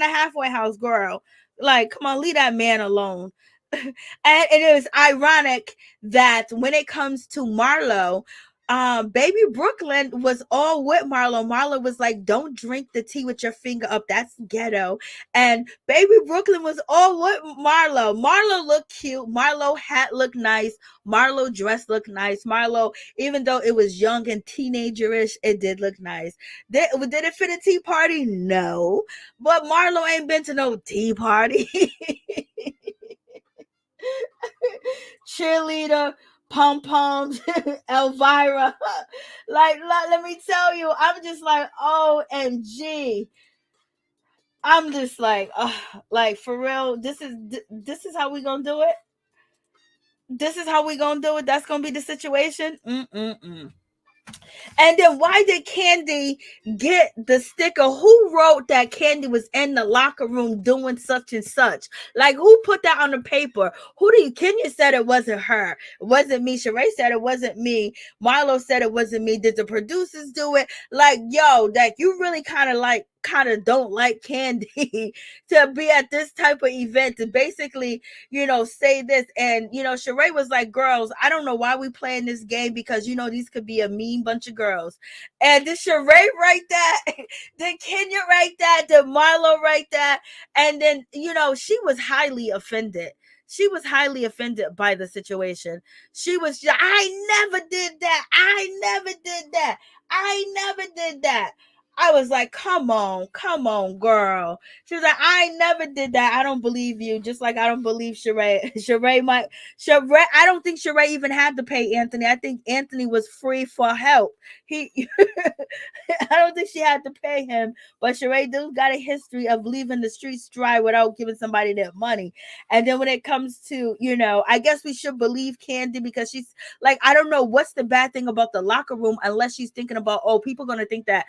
halfway house, girl. Like, come on, leave that man alone. And it is ironic that when it comes to Marlo, baby Brooklyn was all with Marlo. Marlo was like, don't drink the tea with your finger up, that's ghetto. And baby Brooklyn was all with Marlo. Marlo looked cute. Marlo hat looked nice. Marlo dress looked nice. Marlo, even though it was young and teenagerish, it did look nice. Did it fit a tea party? No. But Marlo ain't been to no tea party. Cheerleader, pom poms, Elvira. Like, let me tell you, I'm just like, OMG. I'm just like, for real. This is how we gonna do it. This is how we gonna do it. That's gonna be the situation. Mm-mm-mm. And then why did Kandi get the sticker? Who wrote that Kandi was in the locker room doing such and such? Like, who put that on the paper? Kenya said it wasn't her. It wasn't me. Shereé said it wasn't me. Marlo said it wasn't me. Did the producers do it? Like, yo, that you really kind of don't like Kandi to be at this type of event to basically, say this. And, Shereé was like, girls, I don't know why we playing this game because, these could be a mean bunch of girls. And did Shereé write that? Did Kenya write that? Did Marlo write that? And then, she was highly offended. She was highly offended by the situation. She was just, I never did that. I never did that. I never did that. I was like, come on, girl. She was like, I never did that. I don't believe you. Just like I don't believe Shereé. Shereé, I don't think Shereé even had to pay Anthony. I think Anthony was free for help. I don't think she had to pay him. But Shereé does got a history of leaving the streets dry without giving somebody their money. And then when it comes to, I guess we should believe Kandi because she's like, I don't know what's the bad thing about the locker room unless she's thinking about, people going to think that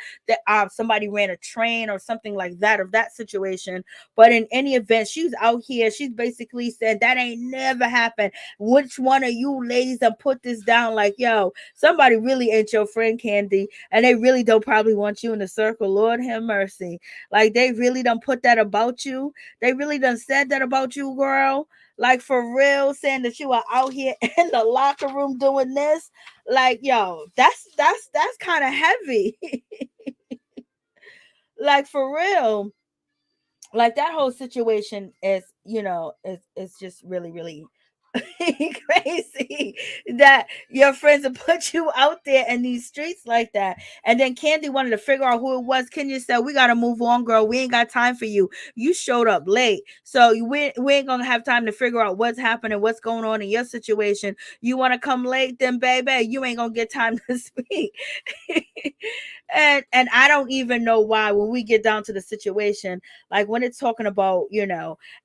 somebody ran a train or something like that of that situation. But in any event, she's out here. She's basically said that ain't never happened. Which one of you ladies have put this down? Like, yo, somebody really ain't your friend, Kandi, and they really don't probably want you in the circle. Lord have mercy. Like, they really done put that about you. They really done said that about you, girl. Like, for real, saying that you are out here in the locker room doing this. Like, yo, that's kind of heavy. Like, for real. like that whole situation is, it's just really, really crazy that your friends will put you out there in these streets like that. And then Kandi wanted to figure out who it was. Kenya said, "We gotta move on, girl. We ain't got time for you. You showed up late, so we ain't gonna have time to figure out what's happening, what's going on in your situation. You want to come late, then baby, you ain't gonna get time to speak." And I don't even know why, when we get down to the situation, like when it's talking about,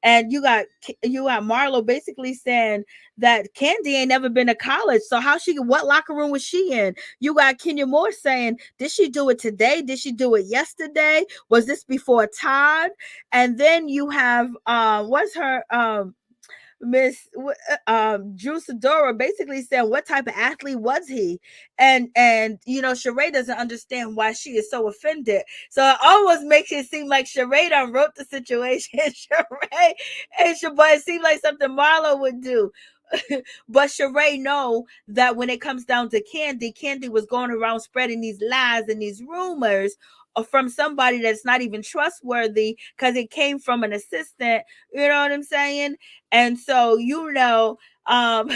and you got Marlo basically saying that Kandi ain't never been to college, so what locker room was she in? You got Kenya Moore saying, did she do it today? Did she do it yesterday? Was this before Todd? And then you have what's her Miss Drew Sidora basically said, what type of athlete was he? And Shereé doesn't understand why she is so offended. So it almost makes it seem like Shereé done wrote the situation. But it seemed like something Marlo would do. But Shereé know that when it comes down to Kandi was going around spreading these lies and these rumors from somebody that's not even trustworthy, because it came from an assistant. You know what I'm saying? And so, um,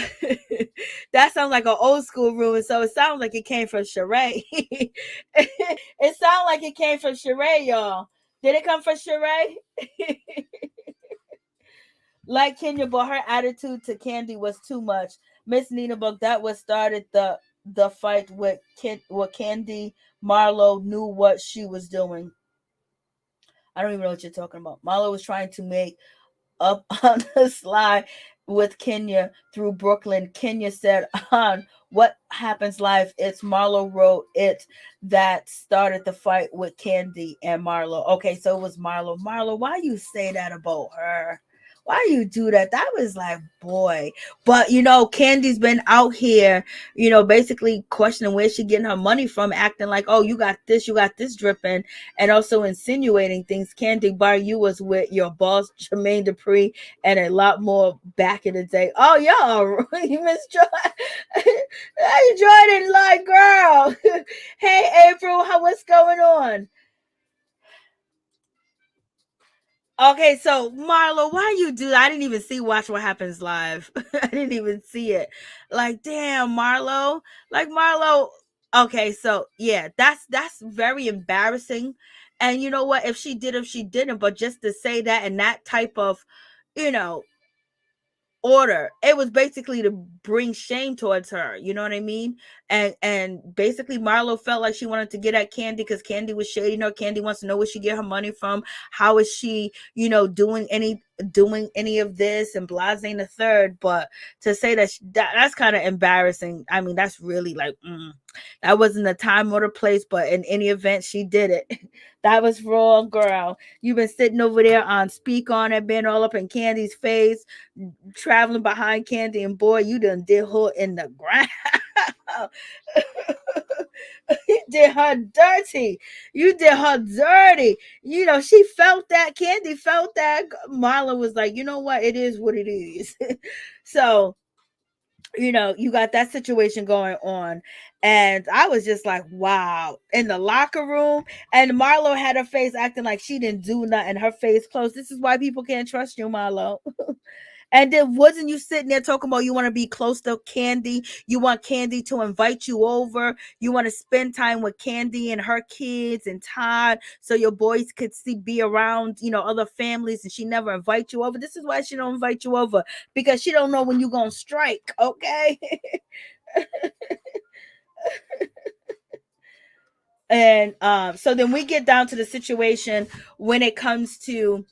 that sounds like an old school rumor. So it sounds like it came from Shereé. It sounds like it came from Shereé, y'all. Did it come from Shereé? Like Kenya, but her attitude to Kandi was too much. Miss Nina Book, that was started the fight with Kandi. Marlo knew what she was doing. I don't even know what you're talking about. Marlo was trying to make up on the slide with Kenya through Brooklyn. Kenya said on What Happens Live, it's Marlo wrote it that started the fight with Kandi and Marlo. Okay, so it was Marlo. Marlo, why you say that about her? Why you do that? That was like, boy. But Kandi's been out here, basically questioning where she getting her money from, acting like, oh, you got this dripping, and also insinuating things. Kandi, bar you was with your boss Jermaine Dupri and a lot more back in the day. Oh, y'all, you Miss Joy. Hey, Jordan, like, girl. Hey, April, what's going on? Okay, so Marlo, why you do that? I didn't even see Watch What Happens Live. I didn't even see it. Like, damn, Marlo. Like, Marlo. Okay, so yeah, that's very embarrassing. And you know what? If she did, if she didn't, but just to say that and that type of, you know, order, it was basically to bring shame towards her, you know what I mean? And basically Marlo felt like she wanted to get at Kandi because Kandi was shading her. Kandi wants to know where she get her money from. How is she, doing any of this, and blasting the third. But to say that's kind of embarrassing. I mean, that's really like, that wasn't the time or the place, but in any event, she did it. That was wrong, girl. You've been sitting over there on speak on it, been all up in Kandi's face, traveling behind Kandi, and boy, you done did her in the ground. You did her dirty. You did her dirty. She felt that. Kandi felt that. Marla was like, you know what? It is what it is. So, you got that situation going on. And I was just like, wow. In the locker room, and Marlo had her face acting like she didn't do nothing. Her face closed. This is why people can't trust you, Marlo. And then wasn't you sitting there talking about you want to be close to Kandi? You want Kandi to invite you over. You want to spend time with Kandi and her kids and Todd, so your boys could be around, other families, and she never invite you over. This is why she don't invite you over, because she don't know when you gonna strike. Okay. And so then we get down to the situation when it comes to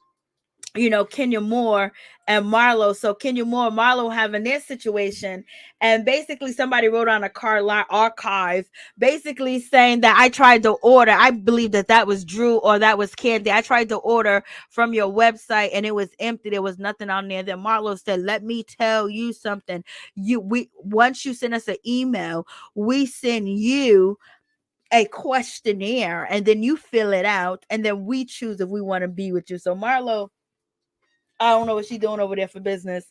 Kenya Moore and Marlo. So Kenya Moore and Marlo having their situation, and basically somebody wrote on a card line archive, basically saying that I tried to order. I believe that was Drew or that was Kandi. I tried to order from your website and it was empty. There was nothing on there. Then Marlo said, "Let me tell you something. We once you send us an email, we send you a questionnaire, and then you fill it out, and then we choose if we want to be with you." So Marlo I don't know what she's doing over there for business.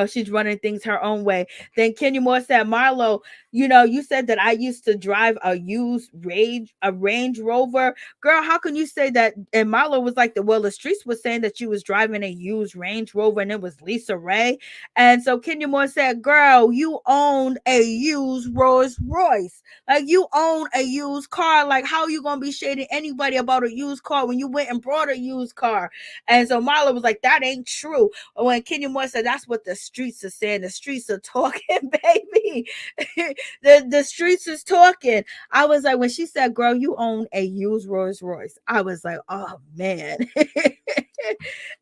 She's running things her own way. Then Kenya Moore said, Marlo, you said that I used to drive a used Range Rover. Girl, how can you say that? And Marlo was like, the streets was saying that you was driving a used Range Rover and it was Lisa Ray. And so Kenya Moore said, girl, you owned a used Rolls Royce. Like, you own a used car. Like, how are you going to be shading anybody about a used car when you went and brought a used car? And so Marlo was like, that ain't true. When Kenya Moore said, that's what the streets are saying. The streets are talking, baby. the streets is talking. I was like, when she said, girl, you own a used Rolls Royce, I was like, oh, man.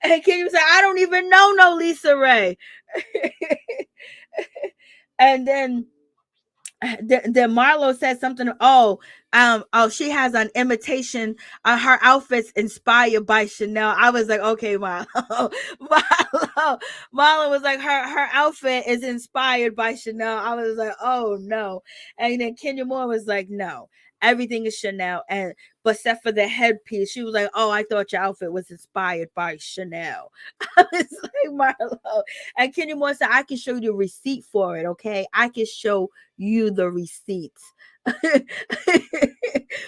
And Kenya said, I don't even know no Lisa Ray. And then Marlo said something. She has an imitation. Her outfits inspired by Chanel. I was like, okay, Marlo. Marlo was like, her outfit is inspired by Chanel. I was like, oh no. And then Kenya Moore was like, no, everything is Chanel, and but except for the headpiece. She was like, oh, I thought your outfit was inspired by Chanel. I was like, Marlo. And Kenya Moore said, I can show you the receipt for it, okay? I can show you the receipts.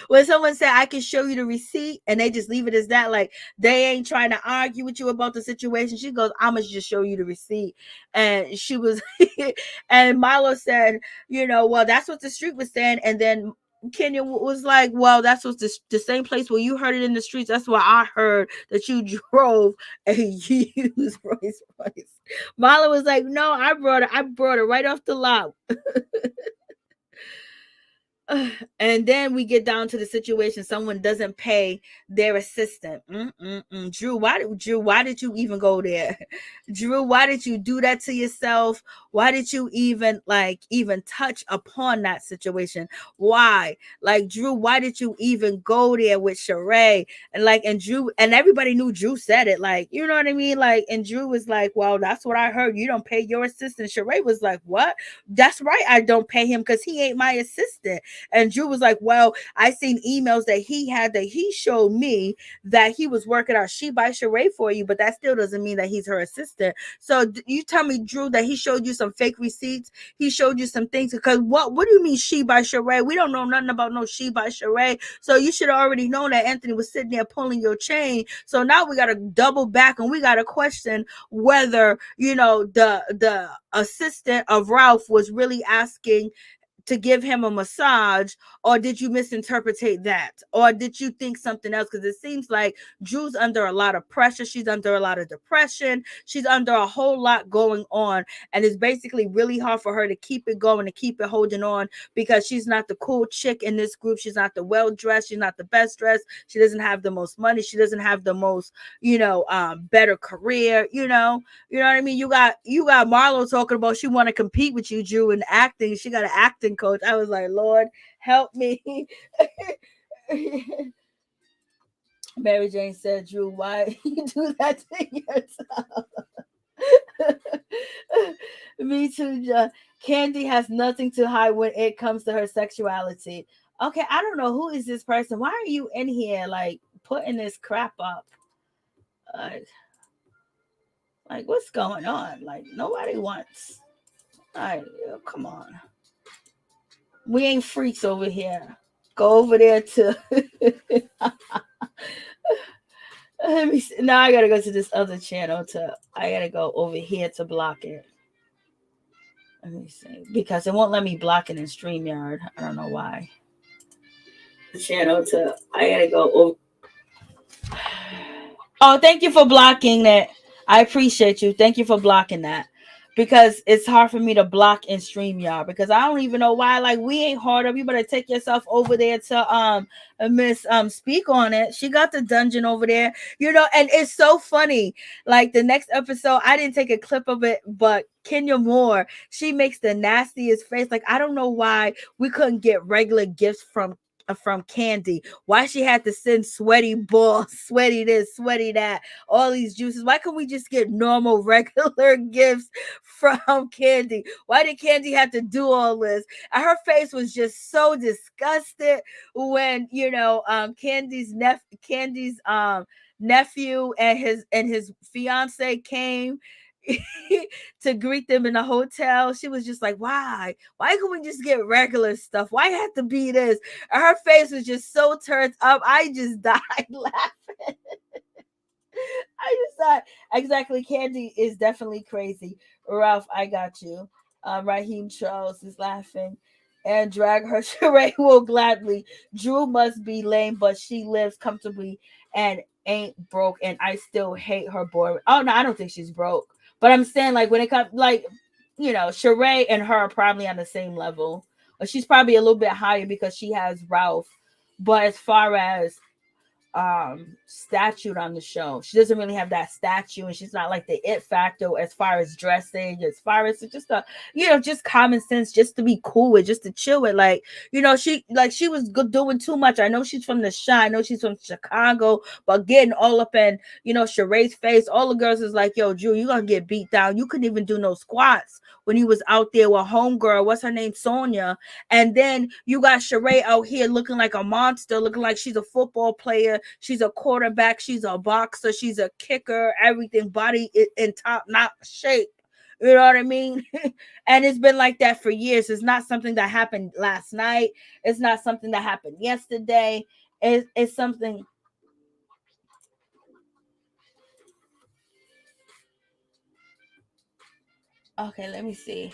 When someone said, I can show you the receipt, and they just leave it as that, like they ain't trying to argue with you about the situation, she goes, I'm gonna just show you the receipt. And she was and Marlo said, well, that's what the street was saying. And then Kenya was like, well, that's what the same place where you heard it in the streets. That's where I heard that you drove a used Rolls Royce. Marlo was like, no, I brought it right off the lot. And then we get down to the situation. Someone doesn't pay their assistant. Drew, why did you even go there? Drew, why did you do that to yourself? Why did you even touch upon that situation? Why? Like, Drew, why did you even go there with Shereé? And Drew, and everybody knew Drew said it. Like, you know what I mean? Like, and Drew was like, well, that's what I heard. You don't pay your assistant. Shereé was like, what? That's right. I don't pay him because he ain't my assistant. And Drew was like, well, I seen emails that he showed me that he was working out She by Shereé for you, but that still doesn't mean that he's her assistant. So you tell me, Drew, that he showed you some fake receipts? He showed you some things? Because what do you mean She by Shereé? We don't know nothing about no She by Shereé. So you should have already known that Anthony was sitting there pulling your chain. So now we got to double back and we got to question whether, the assistant of Ralph was really asking to give him a massage, or did you misinterpret that, or did you think something else? Because it seems like Drew's under a lot of pressure. She's under a lot of depression. She's under a whole lot going on, and it's basically really hard for her to keep it going, to keep it holding on, because she's not the cool chick in this group. She's not the well-dressed. She's not the best dressed. She doesn't have the most money. She doesn't have the most, better career. You know what I mean? You got Marlo talking about she want to compete with you, Drew, in acting. She got an acting coach. I was like, Lord, help me. Mary Jane said, Drew, why you do that to yourself? Me too, John. Kandi has nothing to hide when it comes to her sexuality. Okay, I don't know who is this person. Why are you in here like putting this crap up? Like what's going on? Like nobody wants. All right, come on. We ain't freaks over here. Go over there to. Let me see. Now I gotta go to this other channel I gotta go over here to block it. Let me see. Because it won't let me block it in StreamYard. I don't know why. The channel I gotta go over. Oh, thank you for blocking that. I appreciate you. Thank you for blocking that. Because it's hard for me to block in StreamYard, because I don't even know why. Like, we ain't hard up. You better take yourself over there to Miss Speak on it. She got the dungeon over there, and it's so funny. Like the next episode, I didn't take a clip of it, but Kenya Moore, she makes the nastiest face. Like, I don't know why we couldn't get regular gifts from Kandi. Why she had to send sweaty balls, sweaty this, sweaty that, all these juices. Why couldn't we just get normal, regular gifts from Kandi? Why did Kandi have to do all this? And her face was just so disgusted when, Kandi's nephew and his fiance came to greet them in the hotel. She was just like, why can we just get regular stuff? Why have to be this? And her face was just so turned up. I just died laughing. I just thought, exactly, Kandi is definitely crazy. Ralph, I got you. Raheem Charles is laughing. And drag her. Shereé will gladly. Drew must be lame, but she lives comfortably and ain't broke. And I still hate her boy. Oh no, I don't think she's broke. But I'm saying, like, when it comes, like, Shereé and her are probably on the same level. Or she's probably a little bit higher because she has Ralph. But as far as statute on the show, she doesn't really have that statue, and she's not like the it factor as far as dressing, as far as just a just common sense, just to be cool with, just to chill with. Like, she was doing too much. I know she's from the Chi, I know she's from Chicago, but getting all up in Shereé's face, all the girls is like, yo, Drew, you're gonna get beat down. You couldn't even do no squats when he was out there with homegirl, what's her name, Sanya. And then you got Shereé out here looking like a monster, looking like she's a football player, she's a quarterback, she's a boxer, she's a kicker, everything, body in top notch shape. You know what I mean? And it's been like that for years. It's not something that happened last night. It's not something that happened yesterday. It's something. Okay, let me see.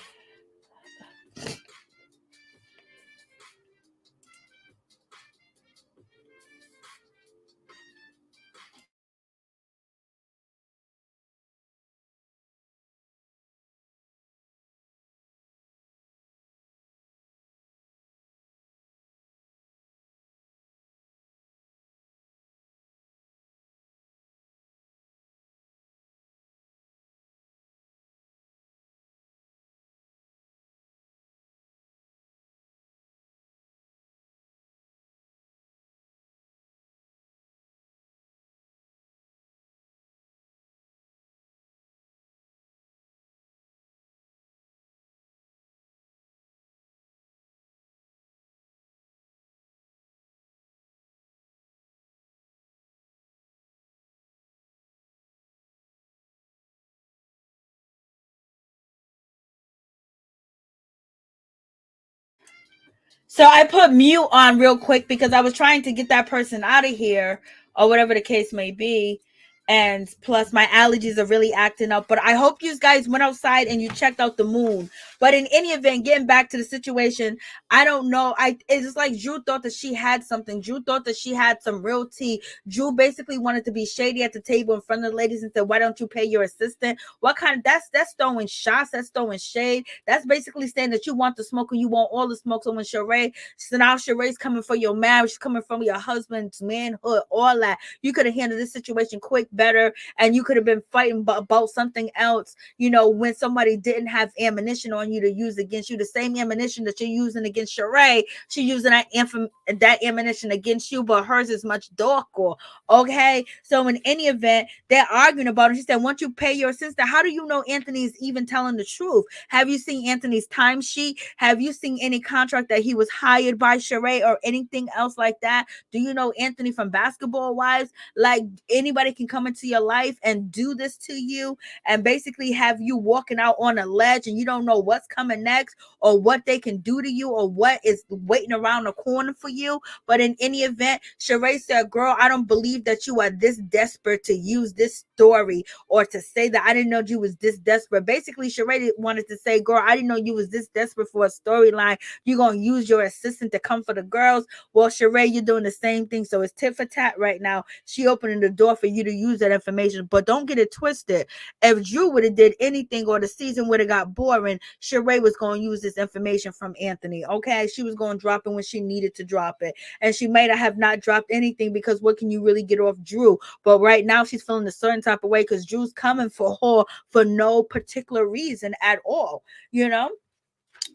So I put mute on real quick because I was trying to get that person out of here or whatever the case may be. And plus my allergies are really acting up. But I hope you guys went outside and you checked out the moon. But in any event, getting back to the situation, I don't know. It's just like Drew thought that she had something. Drew thought that she had some real tea. Drew basically wanted to be shady at the table in front of the ladies and said, why don't you pay your assistant? What kind of that's throwing shots, that's throwing shade. That's basically saying that you want the smoke and you want all the smoke. So when Shereé, so now Shereé's coming for your marriage, she's coming from your husband's manhood, all that. You could have handled this situation quick, better, and you could have been fighting about something else, when somebody didn't have ammunition on you to use against you. The same ammunition that you're using against Shereé, she's using that ammunition against you, but hers is much darker. Okay, so in any event, they're arguing about it. She said, once you pay your sister, how do you know Anthony's even telling the truth? Have you seen Anthony's timesheet? Have you seen any contract that he was hired by Shereé or anything else like that? Do you know Anthony from Basketball Wives? Like, anybody can come into your life and do this to you and basically have you walking out on a ledge and you don't know what's coming next or what they can do to you or what is waiting around the corner for you. But in any event, Shereé said, girl, I don't believe that you are this desperate to use this story or to say that I didn't know you was this desperate. Basically, Shereé wanted to say, girl, I didn't know you was this desperate for a storyline. You're going to use your assistant to come for the girls. Well, Shereé, you're doing the same thing. So it's tit for tat right now. She opening the door for you to use that information. But don't get it twisted. If Drew would have did anything or the season would have got boring, Shereé was going to use this information from Anthony. Okay, she was going to drop it when she needed to drop it. And she might have not dropped anything because what can you really get off Drew? But right now she's feeling a certain type of way because Drew's coming for her for no particular reason at all,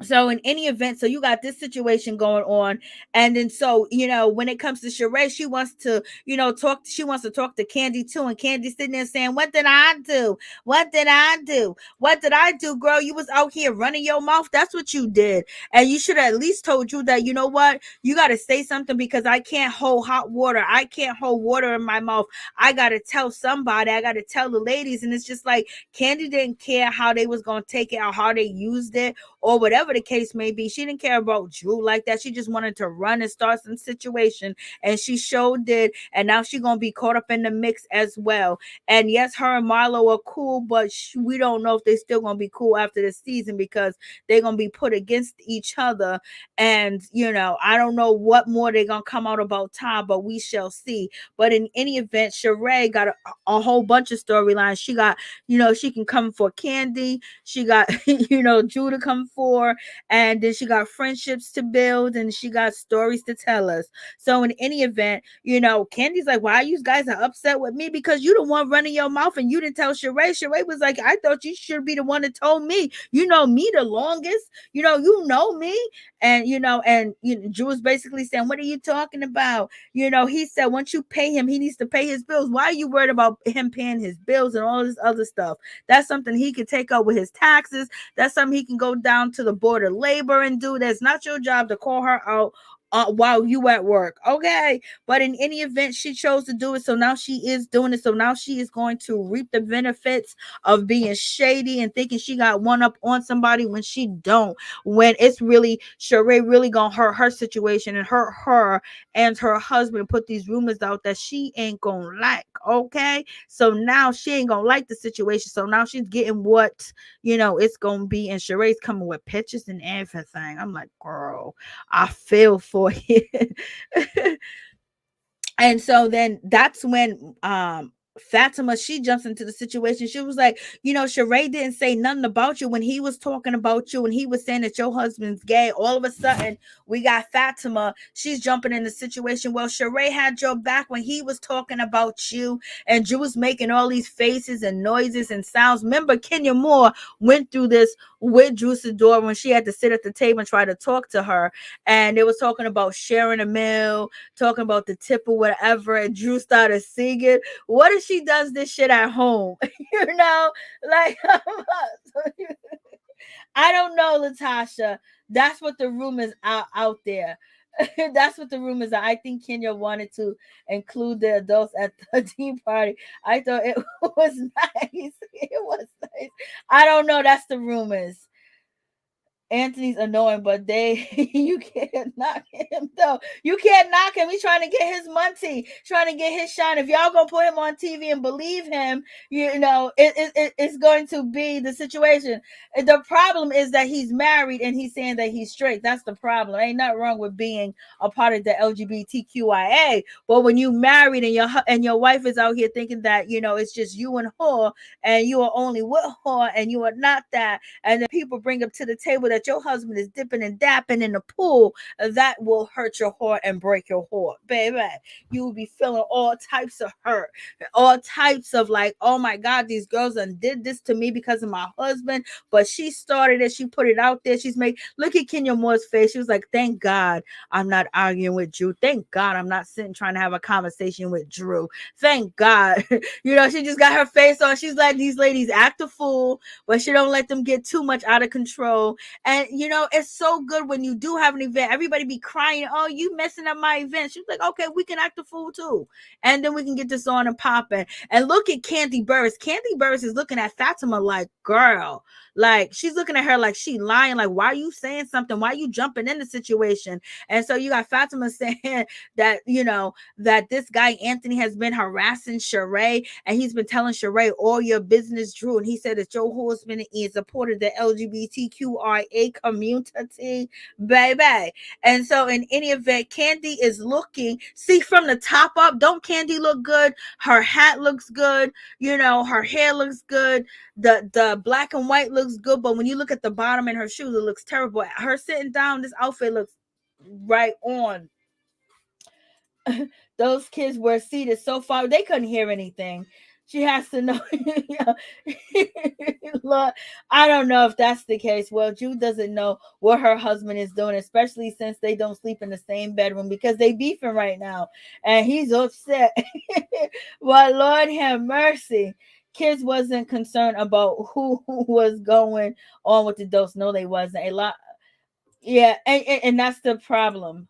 So in any event, so you got this situation going on, and then so when it comes to Shereé, she wants to talk. She wants to talk to Kandi too, and Kandi sitting there saying, "What did I do? What did I do? What did I do, girl? You was out here running your mouth. That's what you did, and you should have at least told you that. You know what? You got to say something because I can't hold hot water. I can't hold water in my mouth. I got to tell somebody. I got to tell the ladies." And it's just like Kandi didn't care how they was gonna take it or how they used it or whatever the case may be. She didn't care about Drew like that. She just wanted to run and start some situation, and she showed did. And now she's gonna be caught up in the mix as well. And yes, her and Marlo are cool, but we don't know if they're still gonna be cool after this season because they're gonna be put against each other. And I don't know what more they're gonna come out about Todd, but we shall see. But in any event, Shereé got a whole bunch of storylines. She got, she can come for Kandi. She got, Drew to come for, and then she got friendships to build, and she got stories to tell us. So in any event, Candy's like, why you guys are upset with me? Because you the one running your mouth and you didn't tell Shereé. Shereé was like, I thought you should be the one that told me. You know me the longest. You know me. And Drew was basically saying, what are you talking about? He said once you pay him, he needs to pay his bills. Why are you worried about him paying his bills and all this other stuff? That's something he could take out with his taxes. That's something he can go down to the board of labor and do. That's not your job to call her out while you at work. Okay. But in any event, she chose to do it. So now she is doing it. So now she is going to reap the benefits of being shady and thinking she got one up on somebody when she don't. When it's really Shereé really gonna hurt her situation and hurt her and her husband, put these rumors out that she ain't gonna like. Okay. So now she ain't gonna like the situation. So now she's getting what it's gonna be. And Shereé's coming with pictures and everything. I'm like, girl, I feel for you. And so then that's when Fatima, she jumps into the situation. She was like, Shereé didn't say nothing about you when he was talking about you and he was saying that your husband's gay. All of a sudden, we got Fatima. She's jumping in the situation. Well, Shereé had your back when he was talking about you, and Drew was making all these faces and noises and sounds. Remember, Kenya Moore went through this with Drew Sidora when she had to sit at the table and try to talk to her. And they was talking about sharing a meal, talking about the tip or whatever. And Drew started singing. What if she does this shit at home? Like I don't know, Latasha. That's what the rumors out there. That's what the rumors are. I think Kenya wanted to include the adults at the tea party. I thought it was nice. It was nice. I don't know. That's the rumors. Anthony's annoying, but you can't knock him though. You can't knock him. He's trying to get his money, trying to get his shine. If y'all gonna put him on TV and believe him, it's going to be the situation. The problem is that he's married and he's saying that he's straight. That's the problem. Ain't nothing wrong with being a part of the LGBTQIA, but when you married and your wife is out here thinking that it's just you and her, and you are only with her, and you are not that, and then people bring up to the table that your husband is dipping and dapping in the pool, that will hurt your heart and break your heart, baby. You will be feeling all types of hurt, all types of like, oh my God, these girls did this to me because of my husband, but she started it, she put it out there, look at Kenya Moore's face. She was like, thank God I'm not arguing with Drew. Thank God I'm not sitting trying to have a conversation with Drew. Thank God. She just got her face on. She's like, these ladies act a fool, but she don't let them get too much out of control. And it's so good when you do have an event. Everybody be crying, oh, you messing up my event. She's like, okay, we can act a fool too, and then we can get this on and popping. And look at Kandi Burruss. Kandi Burruss is looking at Fatima like, girl, like she's looking at her like she lying. Like, why are you saying something? Why are you jumping in the situation? And so you got Fatima saying that that this guy Anthony has been harassing Shereé, and he's been telling Shereé all your business, Drew. And he said that your husband is a part of the LGBTQIA community, baby. And so in any event, Kandi is looking, see from the top up, don't Kandi look good? Her hat looks good, her hair looks good, the black and white looks good, but when you look at the bottom and her shoes, it looks terrible. Her sitting down, this outfit looks right on. Those kids were seated so far they couldn't hear anything. She has to know. Lord, I don't know if that's the case. Well, Drew doesn't know what her husband is doing, especially since they don't sleep in the same bedroom because they beefing right now, and he's upset. Well, Lord have mercy. Kids wasn't concerned about who was going on with the dose. No, they wasn't. A lot. Yeah, and that's the problem.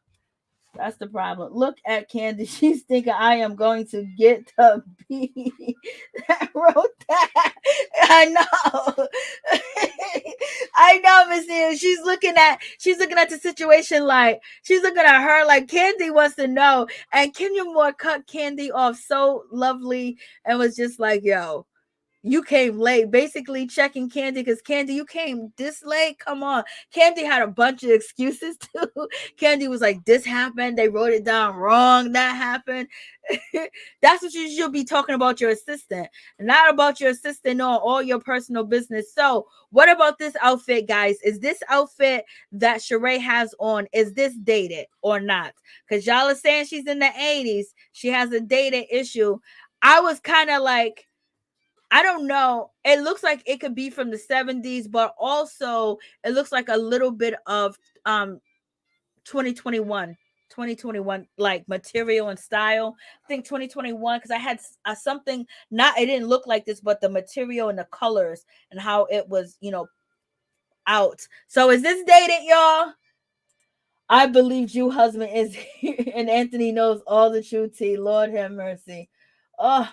That's the problem. Look at Kandi. She's thinking I am going to get the B that wrote that. I know. I know, Miss Neal. She's looking at the situation like she's looking at her like Kandi wants to know. And Kenya Moore cut Kandi off so lovely and was just like, yo, you came late, basically checking Kandi because Kandi, you came this late. Come on. Kandi had a bunch of excuses too. Kandi was like, this happened. They wrote it down wrong. That happened. That's what you should be talking about your assistant, not about your assistant or all your personal business. So, what about this outfit, guys? Is this outfit that Shereé has on, is this dated or not? Because y'all are saying she's in the 80s. She has a dated issue. I was kind of like, I don't know. It looks like it could be from the 70s, but also it looks like a little bit of 2021 like material and style. I think 2021 because I had something, not it didn't look like this, but the material and the colors and how it was, out. So is this dated, y'all? I believe you husband is here and Anthony knows all the truth tea. Lord have mercy. Oh,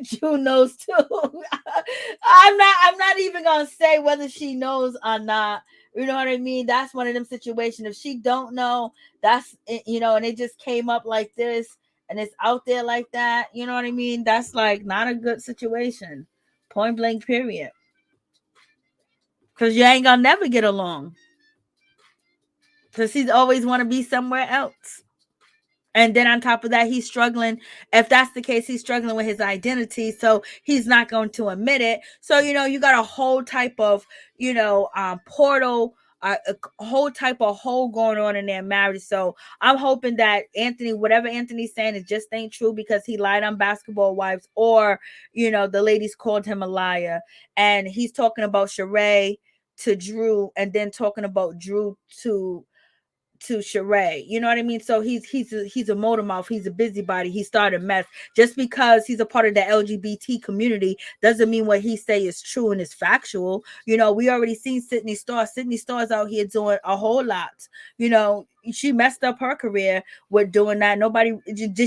June knows too. I'm not even gonna say whether she knows or not. You know what I mean? That's one of them situations. If she don't know, that's and it just came up like this and it's out there like that. You know what I mean? That's like not a good situation. Point blank, period. Because you ain't gonna never get along. Because he's always want to be somewhere else. And then on top of that, he's struggling. If that's the case, he's struggling with his identity. So he's not going to admit it. So, you got a whole type of, portal, a whole type of hole going on in their marriage. So I'm hoping that Anthony, whatever Anthony's saying, it just ain't true because he lied on Basketball Wives or, the ladies called him a liar. And he's talking about Shereé to Drew and then talking about Drew to Shereé. You know what I mean? So he's a motor mouth. He's a busybody. He started mess. Just because he's a part of the LGBT community doesn't mean what he say is true and is factual. We already seen Sydney Starr. Sydney Starr's out here doing a whole lot. She messed up her career with doing that.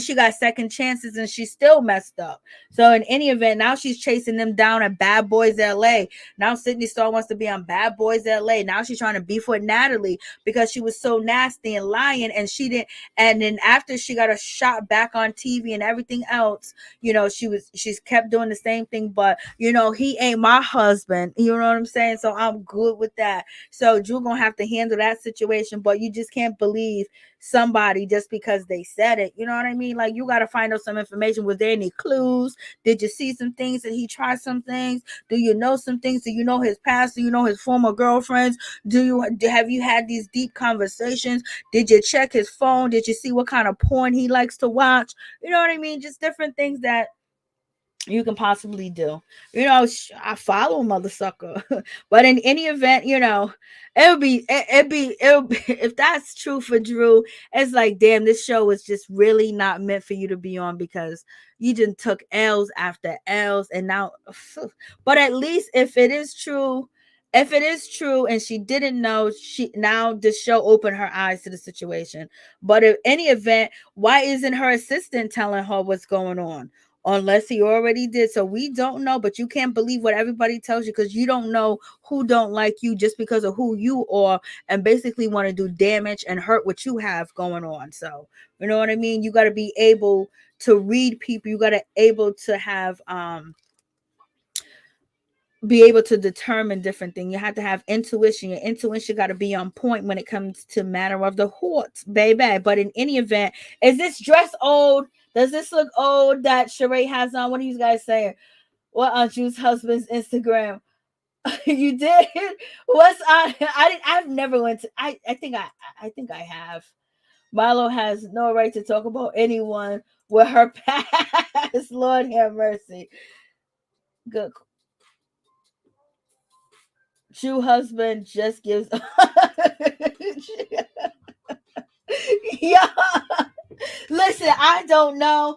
She got second chances and she still messed up. So in any event, now she's chasing them down at Bad Boys LA. Now Sydney Starr wants to be on Bad Boys LA. Now she's trying to beef with Natalie because she was so nasty and lying and she didn't. And then after she got a shot back on TV and everything else, she's kept doing the same thing. But he ain't my husband. You know what I'm saying? So I'm good with that. So Drew gonna have to handle that situation. But you just can't believe somebody just because they said it. You know what I mean? Like you got to find out some information. Was there any clues? Did you see some things? Did he try some things? Do you know some things? Do you know his past? Do you know his former girlfriends? Have you had these deep conversations? Did you check his phone? Did you see what kind of porn he likes to watch? You know what I mean? Just different things that you can possibly do. I follow mother sucker. But in any event, it'll be if that's true for Drew, it's like, damn, this show is just really not meant for you to be on because you just took L's after L's and now but at least if it is true and she didn't know, now the show opened her eyes to the situation. But in any event, why isn't her assistant telling her what's going on? Unless he already did. So we don't know, but you can't believe what everybody tells you because you don't know who don't like you just because of who you are and basically want to do damage and hurt what you have going on. So you know what I mean? You got to be able to read people. You got to able to have be able to determine different things. You have to have intuition. Your intuition got to be on point when it comes to matter of the heart, baby. But in any event, is this dress old? Does this look old that Shereé has on? What are you guys saying? What on Drew's husband's Instagram? You did? What's on? I've never went to. I think I have. Marlo has no right to talk about anyone with her past. Lord have mercy. Good. True husband just gives. Yeah. Listen, I don't know.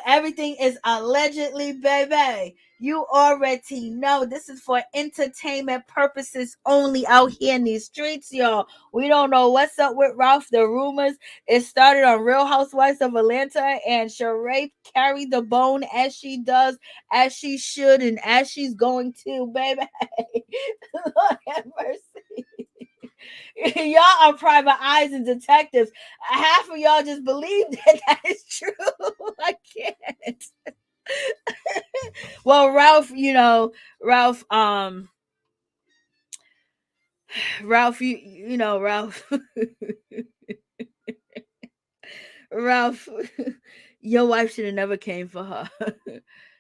Everything is allegedly, baby. You already know this is for entertainment purposes only out here in these streets, y'all. We don't know what's up with Ralph. The rumors, it started on Real Housewives of Atlanta, and Shereé carried the bone as she does, as she should, and as she's going to, baby. Lord have mercy. Y'all are private eyes and detectives. Half of y'all just believe that is true. I can't. Well, Ralph, Ralph, Ralph, Ralph, Ralph, your wife should have never came for her.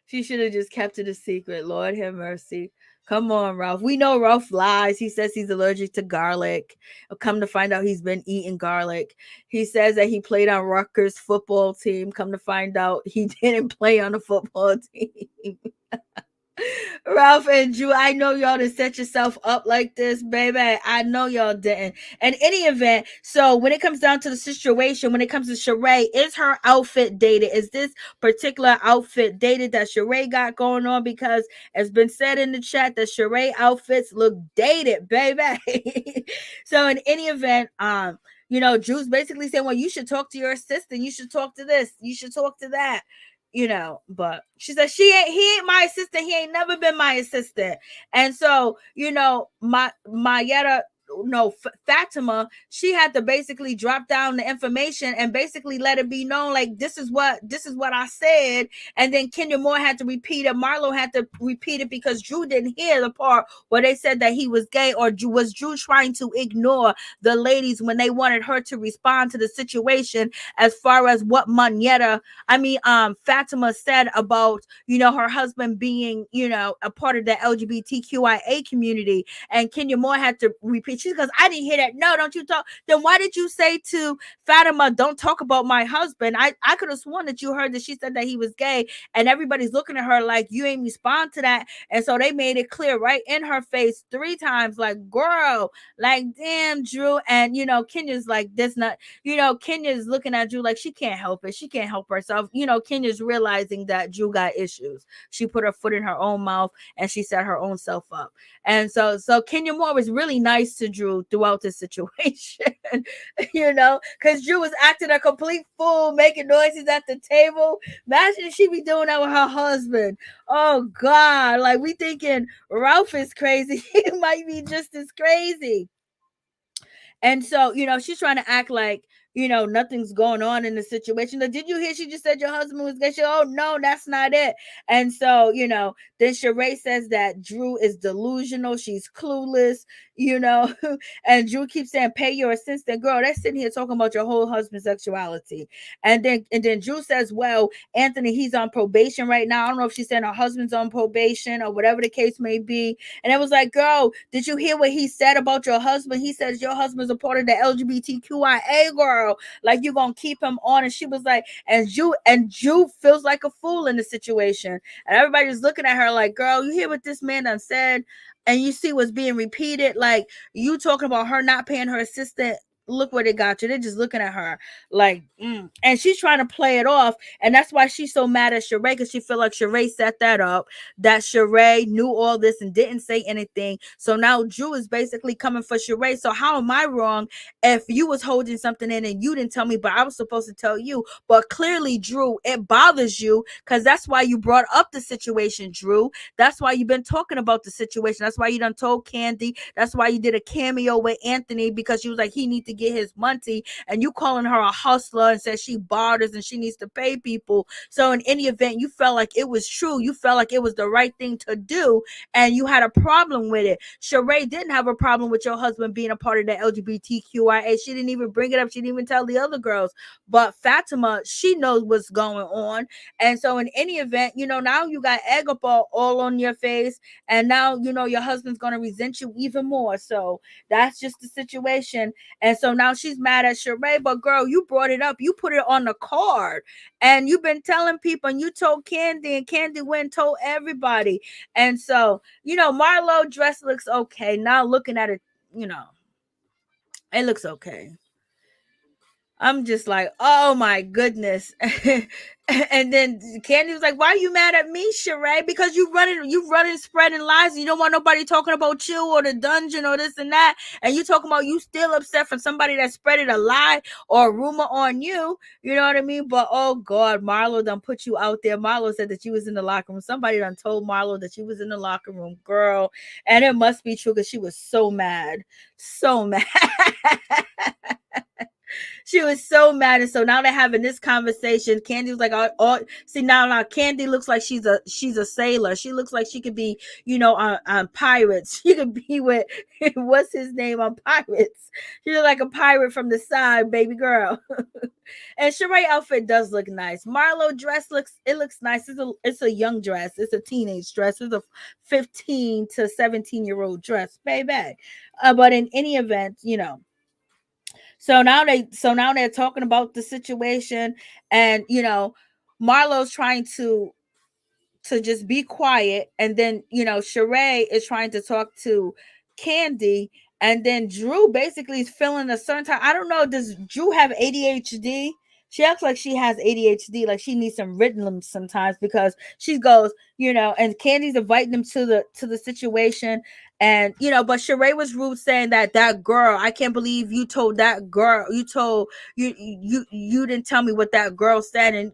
She should have just kept it a secret. Lord have mercy. Come on, Ralph. We know Ralph lies. He says he's allergic to garlic. Come to find out he's been eating garlic. He says that he played on Rutgers football team. Come to find out he didn't play on the football team. Ralph and Drew, I know y'all didn't set yourself up like this, baby. I know y'all didn't. In any event, so when it comes down to the situation, when it comes to Shereé, is her outfit dated? Is this particular outfit dated that Shereé got going on? Because it's been said in the chat that Shereé outfits look dated, baby. So in any event, Drew's basically saying, well, you should talk to your assistant. You should talk to this. You should talk to that. But she said he ain't my assistant. He ain't never been my assistant. And so, Fatima, she had to basically drop down the information and basically let it be known, like, this is what I said. And then Kenya Moore had to repeat it. Marlo had to repeat it because Drew didn't hear the part where they said that he was gay, or was Drew trying to ignore the ladies when they wanted her to respond to the situation as far as what Fatima said about, her husband being, a part of the LGBTQIA community. And Kenya Moore had to repeat. She goes, I didn't hear that. No, don't you talk. Then why did you say to Fatima, don't talk about my husband? I could have sworn that you heard that she said that he was gay, and everybody's looking at her like, you ain't respond to that. And so they made it clear right in her face 3 times, like, girl, like, damn, Drew. And, Kenya's like, this not, Kenya's looking at Drew like she can't help it. She can't help herself. Kenya's realizing that Drew got issues. She put her foot in her own mouth and she set her own self up. And so Kenya Moore was really nice to Drew throughout this situation, because Drew was acting a complete fool, making noises at the table. Imagine if she be doing that with her husband. Oh God, like, we thinking Ralph is crazy. He might be just as crazy. And so, she's trying to act like, nothing's going on in the situation. Like, did you hear she just said your husband was gay? Oh, no, that's not it. And so, then Shereé says that Drew is delusional. She's clueless, and Drew keeps saying, pay your assistant. Girl, they're sitting here talking about your whole husband's sexuality. And then Drew says, well, Anthony, he's on probation right now. I don't know if she's saying her husband's on probation or whatever the case may be. And it was like, girl, did you hear what he said about your husband? He says your husband's a part of the LGBTQIA, girl. Like, you're gonna keep him on. And she was like, and Drew feels like a fool in the situation. And everybody's looking at her like, girl, you hear what this man done said? And you see what's being repeated. Like, you talking about her not paying her assistant. Look where they got you. They're just looking at her like, and she's trying to play it off. And that's why she's so mad at Shereé, because she feel like Shereé set that up, that Shereé knew all this and didn't say anything. So now Drew is basically coming for Shereé. So how am I wrong if you was holding something in and you didn't tell me, but I was supposed to tell you? But clearly, Drew, it bothers you because that's why you brought up the situation, Drew. That's why you've been talking about the situation. That's why you done told Kandi. That's why you did a cameo with Anthony, because she was like, he needs to get his money, and you calling her a hustler and said she barters and she needs to pay people. So in any event, you felt like it was true. You felt like it was the right thing to do, and you had a problem with it. Shereé didn't have a problem with your husband being a part of the LGBTQIA. She didn't even bring it up. She didn't even tell the other girls. But Fatima, she knows what's going on. And so in any event, now you got egg up all on your face, and now your husband's going to resent you even more. So that's just the situation. And so so now she's mad at Shereé, but girl, you brought it up. You put it on the card. And you've been telling people, and you told Kandi, and Kandi went and told everybody. And so, Marlo dress looks okay. Now looking at it, it looks okay. I'm just like, oh my goodness. And then Kandi was like, why are you mad at me, Shereé? Because you running, spreading lies, and you don't want nobody talking about you or the dungeon or this and that. And you talking about you still upset from somebody that spreaded a lie or a rumor on you. You know what I mean? But oh God, Marlo done put you out there. Marlo said that you was in the locker room. Somebody done told Marlo that you was in the locker room, girl. And it must be true because she was so mad. So mad. She was so mad, and so now they're having this conversation. Kandi was like, "Oh, see now Kandi looks like she's a sailor. She looks like she could be, on Pirates. She could be with what's his name on Pirates. She looks like a pirate from the side, baby girl." And Shereé outfit does look nice. Marlo dress looks nice. It's a young dress. It's a teenage dress. It's a 15 to 17-year-old dress, baby. But in any event, So now they're talking about the situation, and Marlo's trying to just be quiet, and then Shereé is trying to talk to Kandi, and then Drew basically is feeling a certain time. I don't know, does Drew have ADHD? She acts like she has ADHD, like she needs some rhythm sometimes, because she goes, and Candy's inviting them to the situation, and but Shereé was rude, saying that girl, I can't believe you told that girl, you didn't tell me what that girl said, and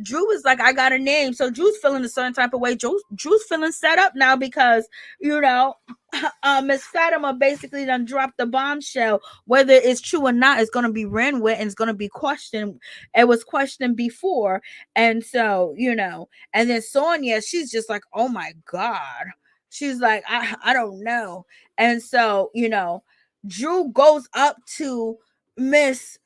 Drew was like, I got a name. So Drew's feeling a certain type of way. Drew's feeling set up now because, Miss Fatima basically done dropped the bombshell. Whether it's true or not, it's going to be ran with, and it's going to be questioned. It was questioned before. And so, and then Sanya, she's just like, oh my God. She's like, I don't know. And so, Drew goes up to Miss,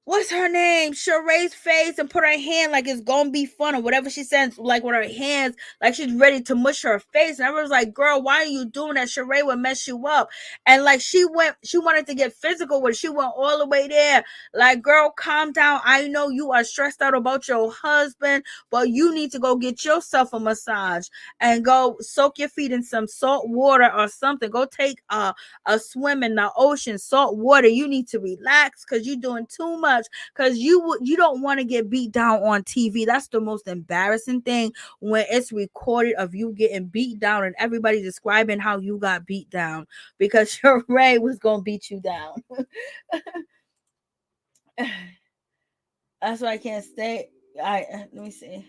what's her name, Shereé's face, and put her hand like it's gonna be fun or whatever she says, like with her hands, like she's ready to mush her face. And I was like, girl, why are you doing that? Shereé would mess you up. And like she wanted to get physical with it. She went all the way there. Like, girl, calm down. I know you are stressed out about your husband, but you need to go get yourself a massage and go soak your feet in some salt water or something. Go take a swim in the ocean, salt water. You need to relax because you're doing too much, because you don't want to get beat down on TV. That's the most embarrassing thing, when it's recorded of you getting beat down and everybody describing how you got beat down, because Shereé was gonna beat you down. That's why I can't stay. Let me see.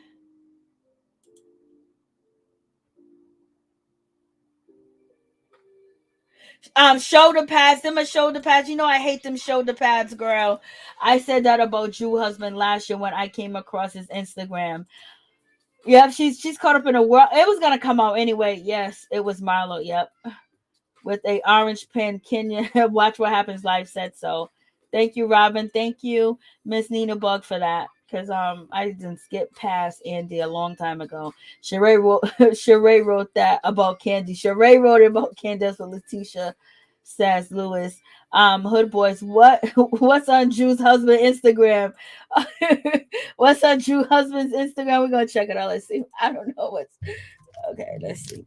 Shoulder pads, them are shoulder pads. I hate them shoulder pads, girl. I said that about Drew husband last year when I came across his Instagram. Yep, she's caught up in a world. It was gonna come out anyway. Yes, it was Marlo. Yep, with a orange pen. Kenya, watch what happens. Live said so. Thank you, Robin. Thank you, Miss Nina Bug, for that. Because I didn't skip past Andy a long time ago. Shereé wrote Shereé wrote that about Kandi. Shereé wrote it about Kandi. That's what Letitia says. Lewis. Hood boys, what's on Drew's husband Instagram? What's on Drew's husband's Instagram? We're gonna check it out. Let's see. I don't know what's okay. Let's see.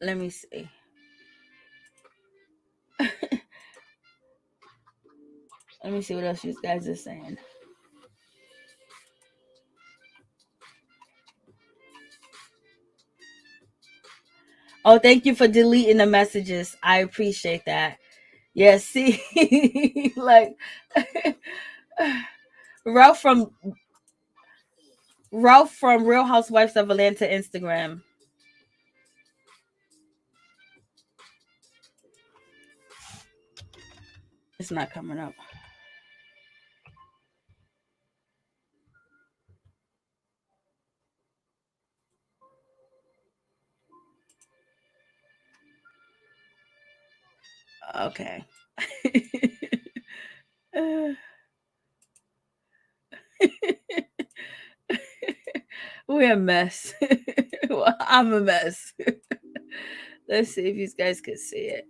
Let me see. Let me see what else you guys are saying. Oh, thank you for deleting the messages. I appreciate that. Yeah, see, like Ralph from Real Housewives of Atlanta Instagram. It's not coming up. Okay. We're a mess. Well, I'm a mess. Let's see if you guys can see it.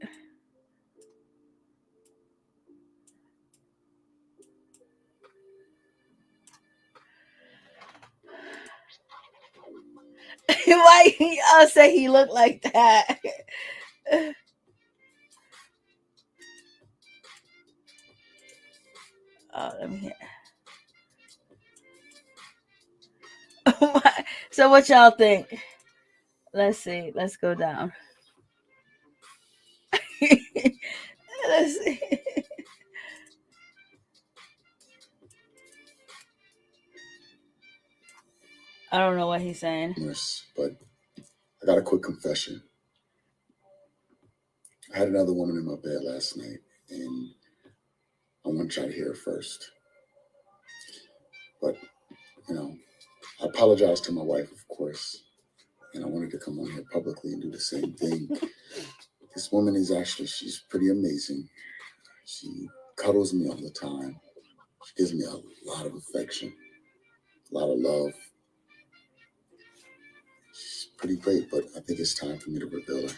Why I'll say he looked like that? Oh, let me hear. So what y'all think? Let's see. Let's go down. Let's see. I don't know what he's saying. Yes, but I got a quick confession. I had another woman in my bed last night, and I want to try to hear it first. But, you know, I apologize to my wife, of course, and I wanted to come on here publicly and do the same thing. This woman is actually, she's pretty amazing. She cuddles me all the time. She gives me a lot of affection, a lot of love. She's pretty great, but I think it's time for me to reveal her.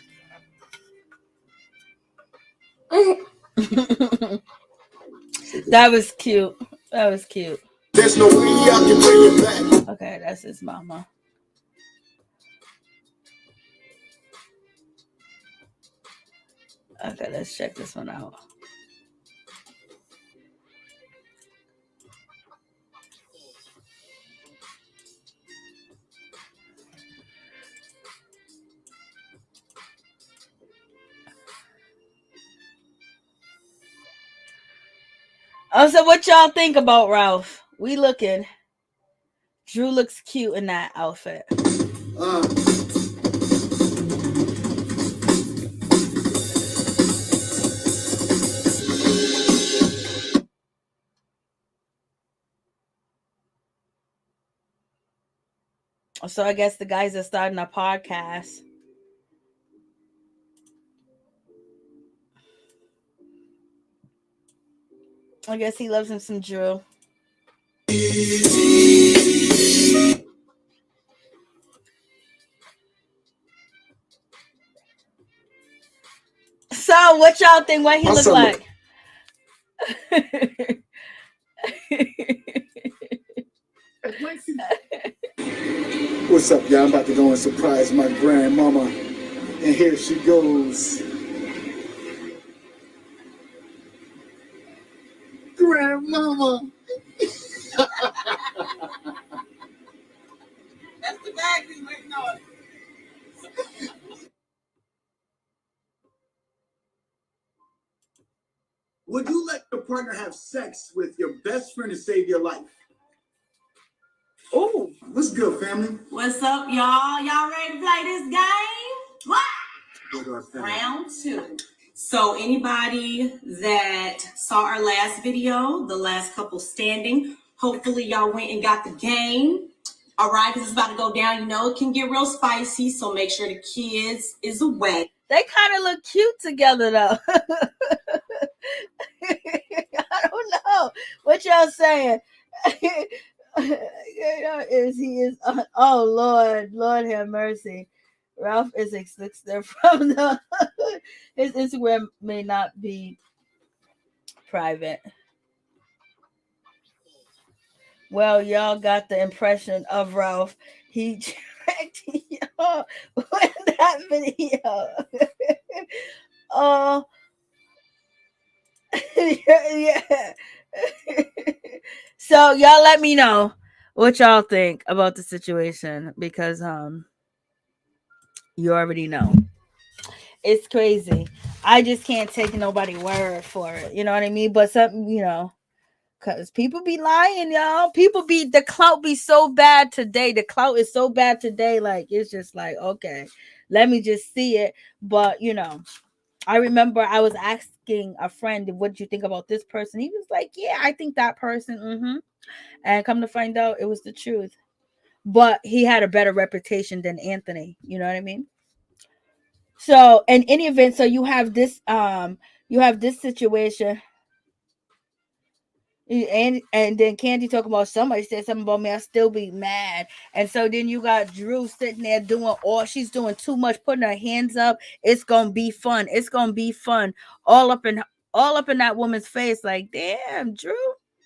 That was cute. That was cute. There's no way I can bring it back. Okay, that's his mama. Okay, let's check this one out. Oh, so what y'all think about Ralph? We looking. Drew looks cute in that outfit. So I guess the guys are starting a podcast. I guess he loves him some Drew. So what y'all think? What he look like? What's up, y'all? I'm about to go and surprise my grandmama. And here she goes. Grandmama. That's the bag he's waiting on. Would you let your partner have sex with your best friend to save your life? Oh, what's good, family? What's up, y'all? Y'all ready to play this game? What? Round 2. So anybody that saw our last video, the last couple standing, hopefully y'all went and got the game. All right, because it's about to go down. You know, it can get real spicy, so make sure the kids is away. They kind of look cute together, though. I don't know what y'all saying. Oh Lord have mercy. Ralph is exclusive from the his Instagram may not be private. Well, y'all got the impression of Ralph. He tracked y'all with that video. Oh, yeah. So y'all let me know what y'all think about the situation, because you already know. It's crazy. I just can't take nobody word for it. You know what I mean? But something, because people be lying, y'all. The clout be so bad today. The clout is so bad today. Like, it's just like, okay, let me just see it. But, I remember I was asking a friend, what did you think about this person? He was like, yeah, I think that person. And come to find out, it was the truth. But he had a better reputation than Anthony. You know what I mean? So in any event, so you have this you have this situation. And then Kandi talking about somebody said something about me, I'll still be mad. And so then you got Drew sitting there doing all she's doing too much, putting her hands up. It's gonna be fun. It's gonna be fun. All up in that woman's face, like, damn, Drew.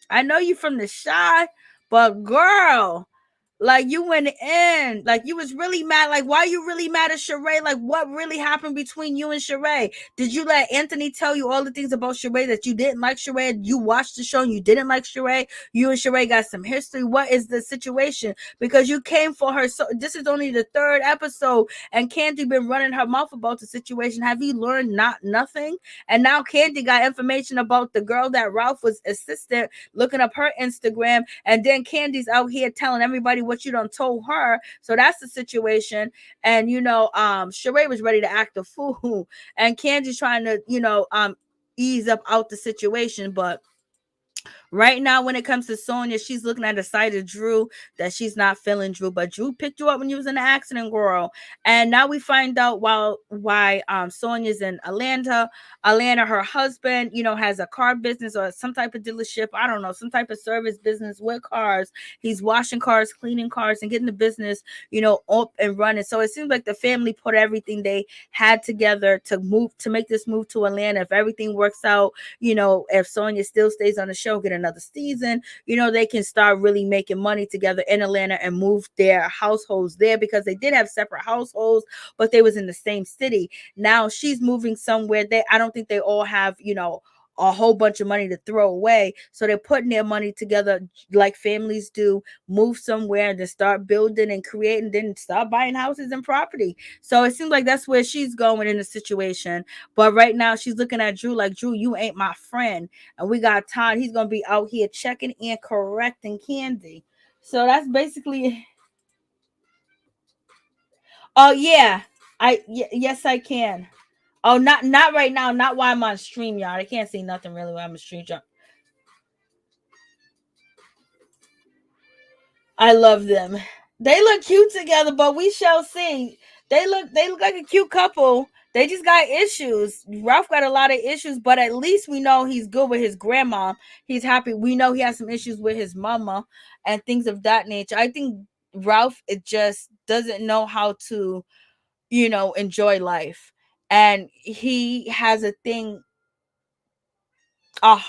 I know you from the shy, but girl, like you went in, like you was really mad. Like, why you really mad at Shereé? Like, what really happened between you and Shereé? Did you let Anthony tell you all the things about Shereé that you didn't like Shereé? You watched the show and you didn't like Shereé. You and Shereé got some history. What is the situation? Because you came for her. So this is only the 3rd episode, and Kandi been running her mouth about the situation. Have you learned nothing? And now Kandi got information about the girl that Ralph was assistant, looking up her Instagram, and then Kandi's out here telling everybody what you done told her. So that's the situation. And Shereé was ready to act a fool, and Kandi's trying to ease up out the situation. But right now, when it comes to Sanya, she's looking at the side of Drew that she's not feeling Drew. But Drew picked you up when you was in the accident, girl. And now we find out why Sonya's in Atlanta. Atlanta, her husband, has a car business or some type of dealership. I don't know, some type of service business with cars. He's washing cars, cleaning cars, and getting the business, up and running. So it seems like the family put everything they had together to make this move to Atlanta. If everything works out, if Sanya still stays on the show, get another season, they can start really making money together in Atlanta and move their households there, because they did have separate households, but they was in the same city. Now she's moving somewhere. I don't think they all have, a whole bunch of money to throw away. So they're putting their money together like families do, move somewhere and then start building and creating, then start buying houses and property. So it seems like that's where she's going in the situation. But right now she's looking at Drew like, Drew, you ain't my friend. And we got Todd. He's going to be out here checking and correcting Kandi. So that's basically. Oh, yeah. Yes, I can. Oh, not right now. Not while I'm on StreamYard. I can't see nothing really while I'm on StreamYard. I love them. They look cute together, but we shall see. They look like a cute couple. They just got issues. Ralph got a lot of issues, but at least we know he's good with his grandma. He's happy. We know he has some issues with his mama and things of that nature. I think Ralph, it just doesn't know how to, enjoy life. And he has a thing, a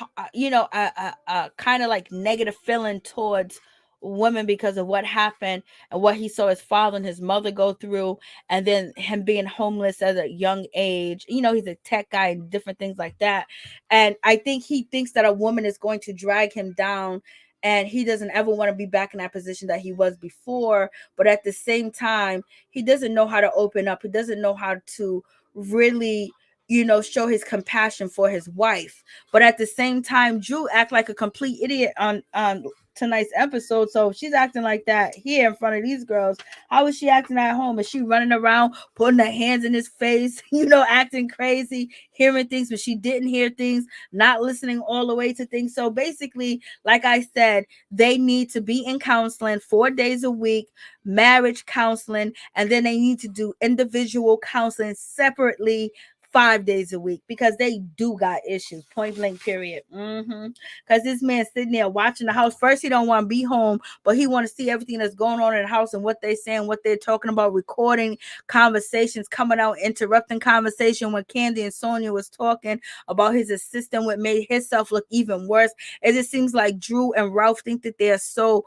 kind of like negative feeling towards women because of what happened and what he saw his father and his mother go through, and then him being homeless at a young age. He's a tech guy and different things like that. And I think he thinks that a woman is going to drag him down, and he doesn't ever want to be back in that position that he was before. But at the same time, he doesn't know how to open up. He doesn't know how to really show his compassion for his wife. But at the same time, Drew act like a complete idiot on tonight's episode. So if she's acting like that here in front of these girls, how is she acting at home? Is she running around putting her hands in his face, acting crazy, hearing things but she didn't hear things, not listening all the way to things? So basically, like I said, they need to be in counseling 4 days a week, marriage counseling, and then they need to do individual counseling separately 5 days a week, because they do got issues, point blank period. Because this man sitting there watching the house. First, he don't want to be home, but he want to see everything that's going on in the house and what they saying, what they're talking about, recording conversations, coming out, interrupting conversation. When Kandi and Sanya was talking about his assistant, what made himself look even worse. It just seems like Drew and Ralph think that they're so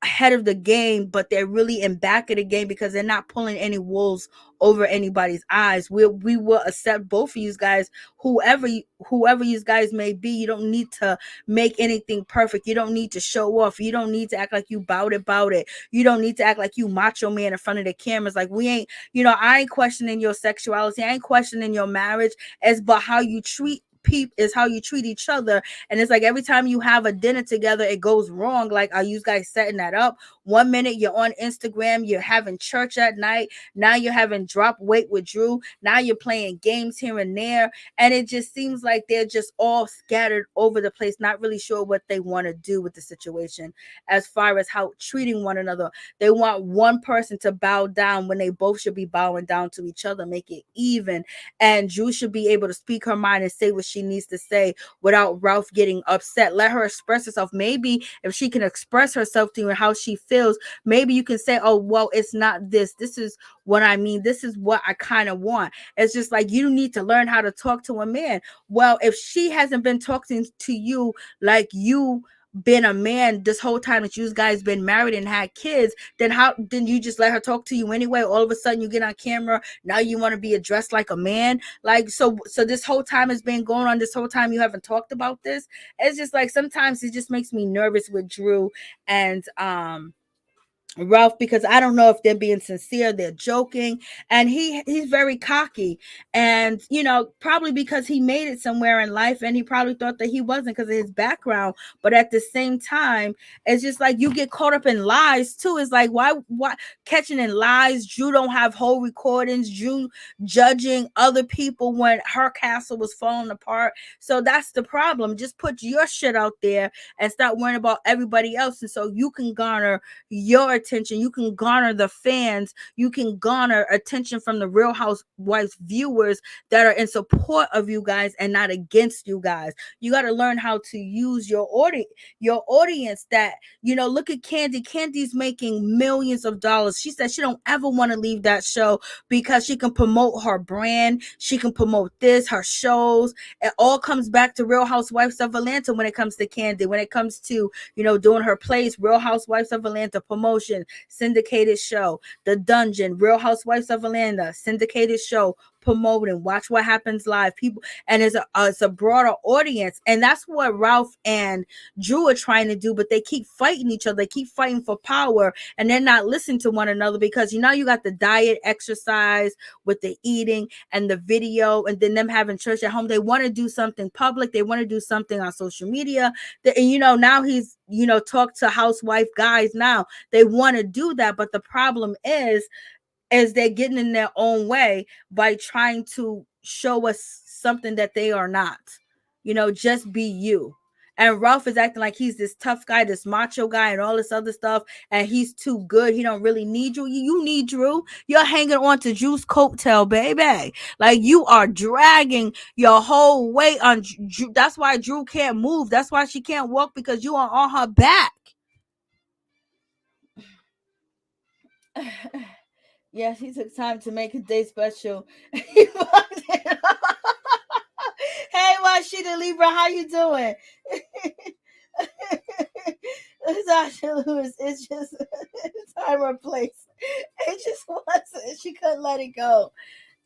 ahead of the game, but they're really in back of the game, because they're not pulling any wolves over anybody's eyes. We will accept both of you guys, whoever you guys may be. You don't need to make anything perfect. You don't need to show off. You don't need to act like you bout it. You don't need to act like you macho man in front of the cameras. Like, we ain't, I ain't questioning your sexuality. I ain't questioning your marriage. It's but how you treat people is how you treat each other. And it's like every time you have a dinner together, it goes wrong. Like, are you guys setting that up? 1 minute you're on Instagram, you're having church at night, now you're having drop weight with Drew, now you're playing games here and there, and it just seems like they're just all scattered over the place, not really sure what they want to do with the situation as far as how treating one another. They want one person to bow down when they both should be bowing down to each other, make it even. And Drew should be able to speak her mind and say what she needs to say without Ralph getting upset. Let her express herself. Maybe if she can express herself to you and how she feels, maybe you can say, oh, well, it's not this. This is what I mean. This is what I kind of want. It's just like you need to learn how to talk to a man. Well, if she hasn't been talking to you like you been a man this whole time that you guys been married and had kids, then how didn't you just let her talk to you anyway? All of a sudden you get on camera, now you want to be addressed like a man. Like so this whole time has been going on, this whole time you haven't talked about this. It's just like sometimes it just makes me nervous with Drew and Ralph, because I don't know if they're being sincere, they're joking, and he's very cocky, and probably because he made it somewhere in life, and he probably thought that he wasn't because of his background. But at the same time, it's just like you get caught up in lies too. It's like why catching in lies? Drew don't have whole recordings. Drew judging other people when her castle was falling apart. So that's the problem. Just put your shit out there and stop worrying about everybody else, and so you can garner your attention, you can garner the fans, you can garner attention from the Real Housewives viewers that are in support of you guys and not against you guys. You got to learn how to use your audience. That look at Kandi. Kandi's making millions of dollars. She said she don't ever want to leave that show because she can promote her brand, she can promote her shows. It all comes back to Real Housewives of Atlanta when it comes to Kandi, when it comes to doing her plays. Real Housewives of Atlanta promotion, syndicated show. The Dungeon, Real Housewives of Atlanta, syndicated show, promoting Watch What Happens Live. People, and it's a broader audience, and that's what Ralph and Drew are trying to do, but they keep fighting each other. They keep fighting for power, and they're not listening to one another, because you got the diet, exercise with the eating and the video, and then them having church at home. They want to do something public, they want to do something on social media. And now he's talk to housewife guys. Now they want to do that, but the problem is they're getting in their own way by trying to show us something that they are not. Just be you. And Ralph is acting like he's this tough guy, this macho guy, and all this other stuff, and he's too good. He don't really need you. You need Drew. You're hanging on to Drew's coattail, baby. Like, you are dragging your whole weight on Drew. That's why Drew can't move. That's why she can't walk, because you are on her back. Yes, he took time to make his day special. Hey, Washita Libra, how you doing? Sasha Lewis, it's just time or place. It just wasn't. She couldn't let it go.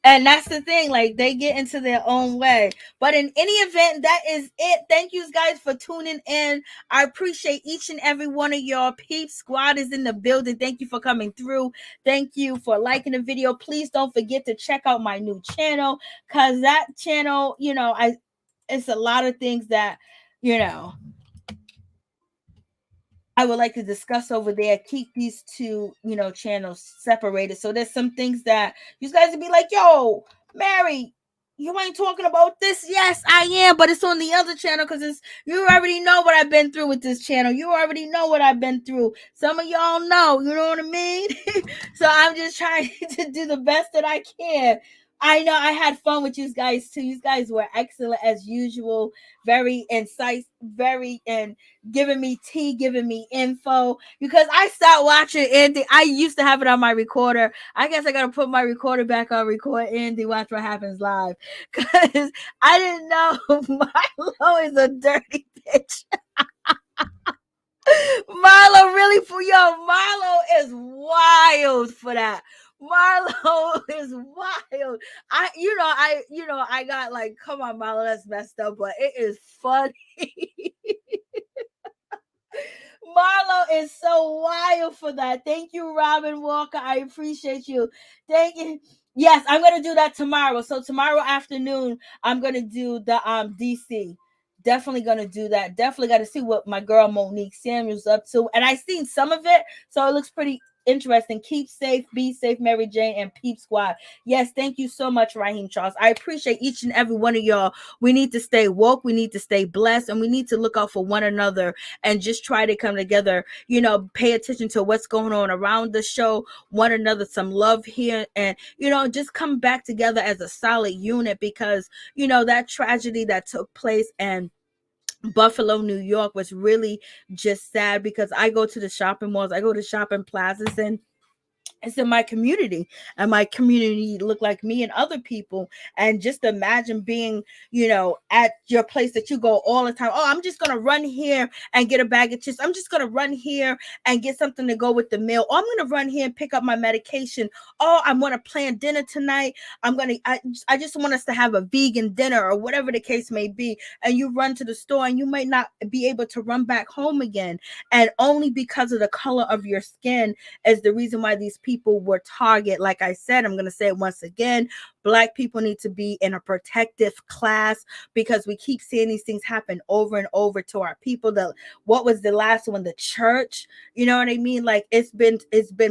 And that's the thing, like, they get into their own way. But in any event, that is it. Thank you guys for tuning in. I appreciate each and every one of y'all. Peep Squad is in the building. Thank you for coming through. Thank you for liking the video. Please don't forget to check out my new channel, because that channel, it's a lot of things that, I would like to discuss over there. Keep these two, channels separated. So there's some things that you guys would be like, yo, Mary, you ain't talking about this. Yes, I am, but it's on the other channel, because you already know what I've been through with this channel. You already know what I've been through. Some of y'all know, you know what I mean? So I'm just trying to do the best that I can. I know I had fun with you guys too. You guys were excellent as usual. Very incisive, and giving me tea, giving me info. Because I stopped watching Andy. I used to have it on my recorder. I guess I gotta put my recorder back on, record Andy, Watch What Happens Live. Because I didn't know Marlo is a dirty bitch. Marlo really Marlo is wild for that. Marlo is wild. I got like, come on, Marlo, that's messed up, but it is funny. Marlo is so wild for that. Thank you, Robin Walker. I appreciate you. Thank you. Yes, I'm gonna do that tomorrow. So tomorrow afternoon, I'm gonna do the DC. definitely gonna do that. Definitely got to see what my girl Monique Samuel's up to, and I seen some of it, so it looks pretty interesting. Keep safe, be safe, Mary Jane and Peep Squad. Yes, thank you so much, Raheem Charles. I appreciate each and every one of y'all. We need to stay woke, we need to stay blessed, and we need to look out for one another and just try to come together. You know, pay attention to what's going on around the show, one another some love here, and you know, just come back together as a solid unit, because you know that tragedy that took place and Buffalo, New York was really just sad, because I go to the shopping malls, I go to shopping plazas, and it's in my community, and my community look like me and other people. And just imagine being, you know, at your place that you go all the time. Oh, I'm just gonna run here and get a bag of chips. I'm just gonna run here and get something to go with the meal. Oh, I'm gonna run here and pick up my medication. Oh, I want to plan dinner tonight. I just want us to have a vegan dinner, or whatever the case may be. And you run to the store, and you might not be able to run back home again, and only because of the color of your skin is the reason why these people were target. Like I said, I'm going to say it once again, Black people need to be in a protective class, because we keep seeing these things happen over and over to our people. What was the last one? The church, you know what I mean? Like it's been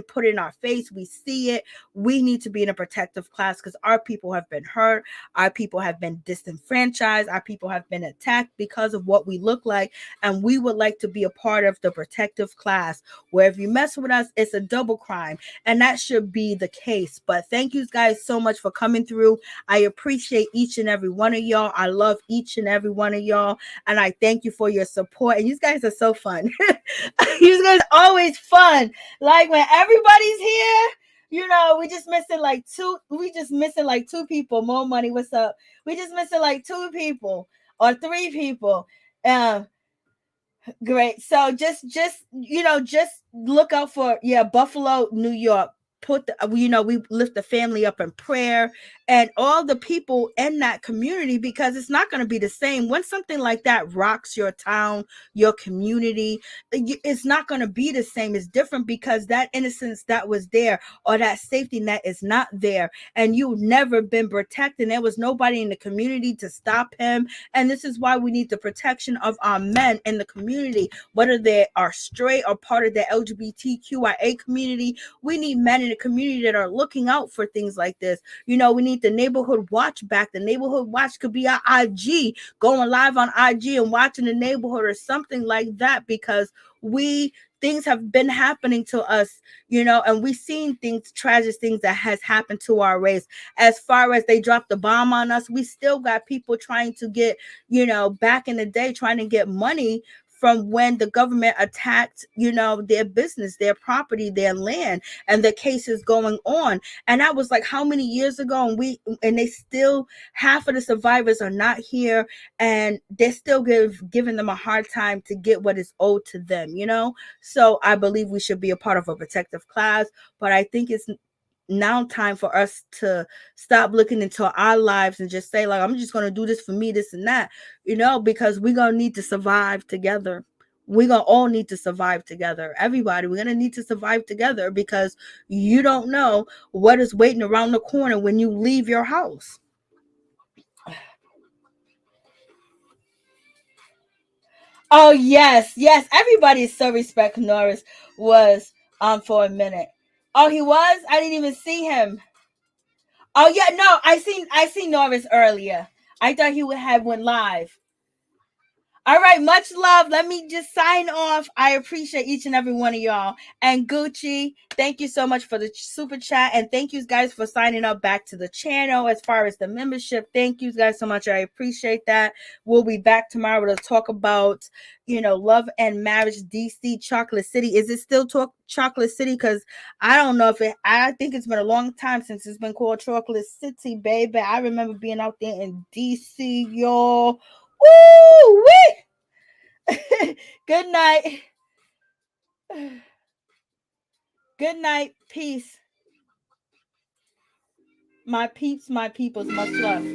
put in our face. We see it. We need to be in a protective class, because our people have been hurt. Our people have been disenfranchised. Our people have been attacked because of what we look like. And we would like to be a part of the protective class, where if you mess with us, it's a double crime. And that should be the case. But thank you guys so much for coming through. I appreciate each and every one of y'all. I love each and every one of y'all. And I thank you for your support. And you guys are so fun. You guys are always fun. Like when everybody's here, you know, we just missing like two people. More money. What's up? We just missing like 2 people or 3 people. Great. So just you know, just look out for Buffalo, New York. Put the, you know, we lift the family up in prayer and all the people in that community, because it's not going to be the same when something like that rocks your town, your community. It's not going to be the same. It's different, because that innocence that was there, or that safety net, is not there, and you've never been protected. There was nobody in the community to stop him, and this is why we need the protection of our men in the community, whether they are straight or part of the LGBTQIA community. We need men in the community that are looking out for things like this. You know, we need the neighborhood watch back. The neighborhood watch could be our IG, going live on IG and watching the neighborhood or something like that, because things have been happening to us, you know, and we've seen tragic things that has happened to our race. As far as they dropped the bomb on us, we still got people trying to get, you know, back in the day, trying to get money from when the government attacked, you know, their business, their property, their land, and the case is going on. And that was like how many years ago? And they still, half of the survivors are not here, and they're still giving them a hard time to get what is owed to them, you know? So I believe we should be a part of a protective class, but I think it's now time for us to stop looking into our lives and just say, like, I'm just going to do this for me, this and that, you know, because we're going to need to survive together. We're going to all need to survive together. Everybody, we're going to need to survive together, because you don't know what is waiting around the corner when you leave your house. Oh, yes. Everybody is so respect Norris was for a minute. Oh, he was? I didn't even see him. Oh yeah, no, I seen Norris earlier. I thought he would have went live. All right, much love. Let me just sign off. I appreciate each and every one of y'all. And Gucci, thank you so much for the super chat. And thank you guys for signing up back to the channel. As far as the membership, thank you guys so much. I appreciate that. We'll be back tomorrow to talk about, you know, love and marriage, DC, Chocolate City. Is it still Chocolate City? Because I don't know I think it's been a long time since it's been called Chocolate City, baby. I remember being out there in DC, y'all. Woo! Good night. Good night. Peace. My peeps, my peoples, much love.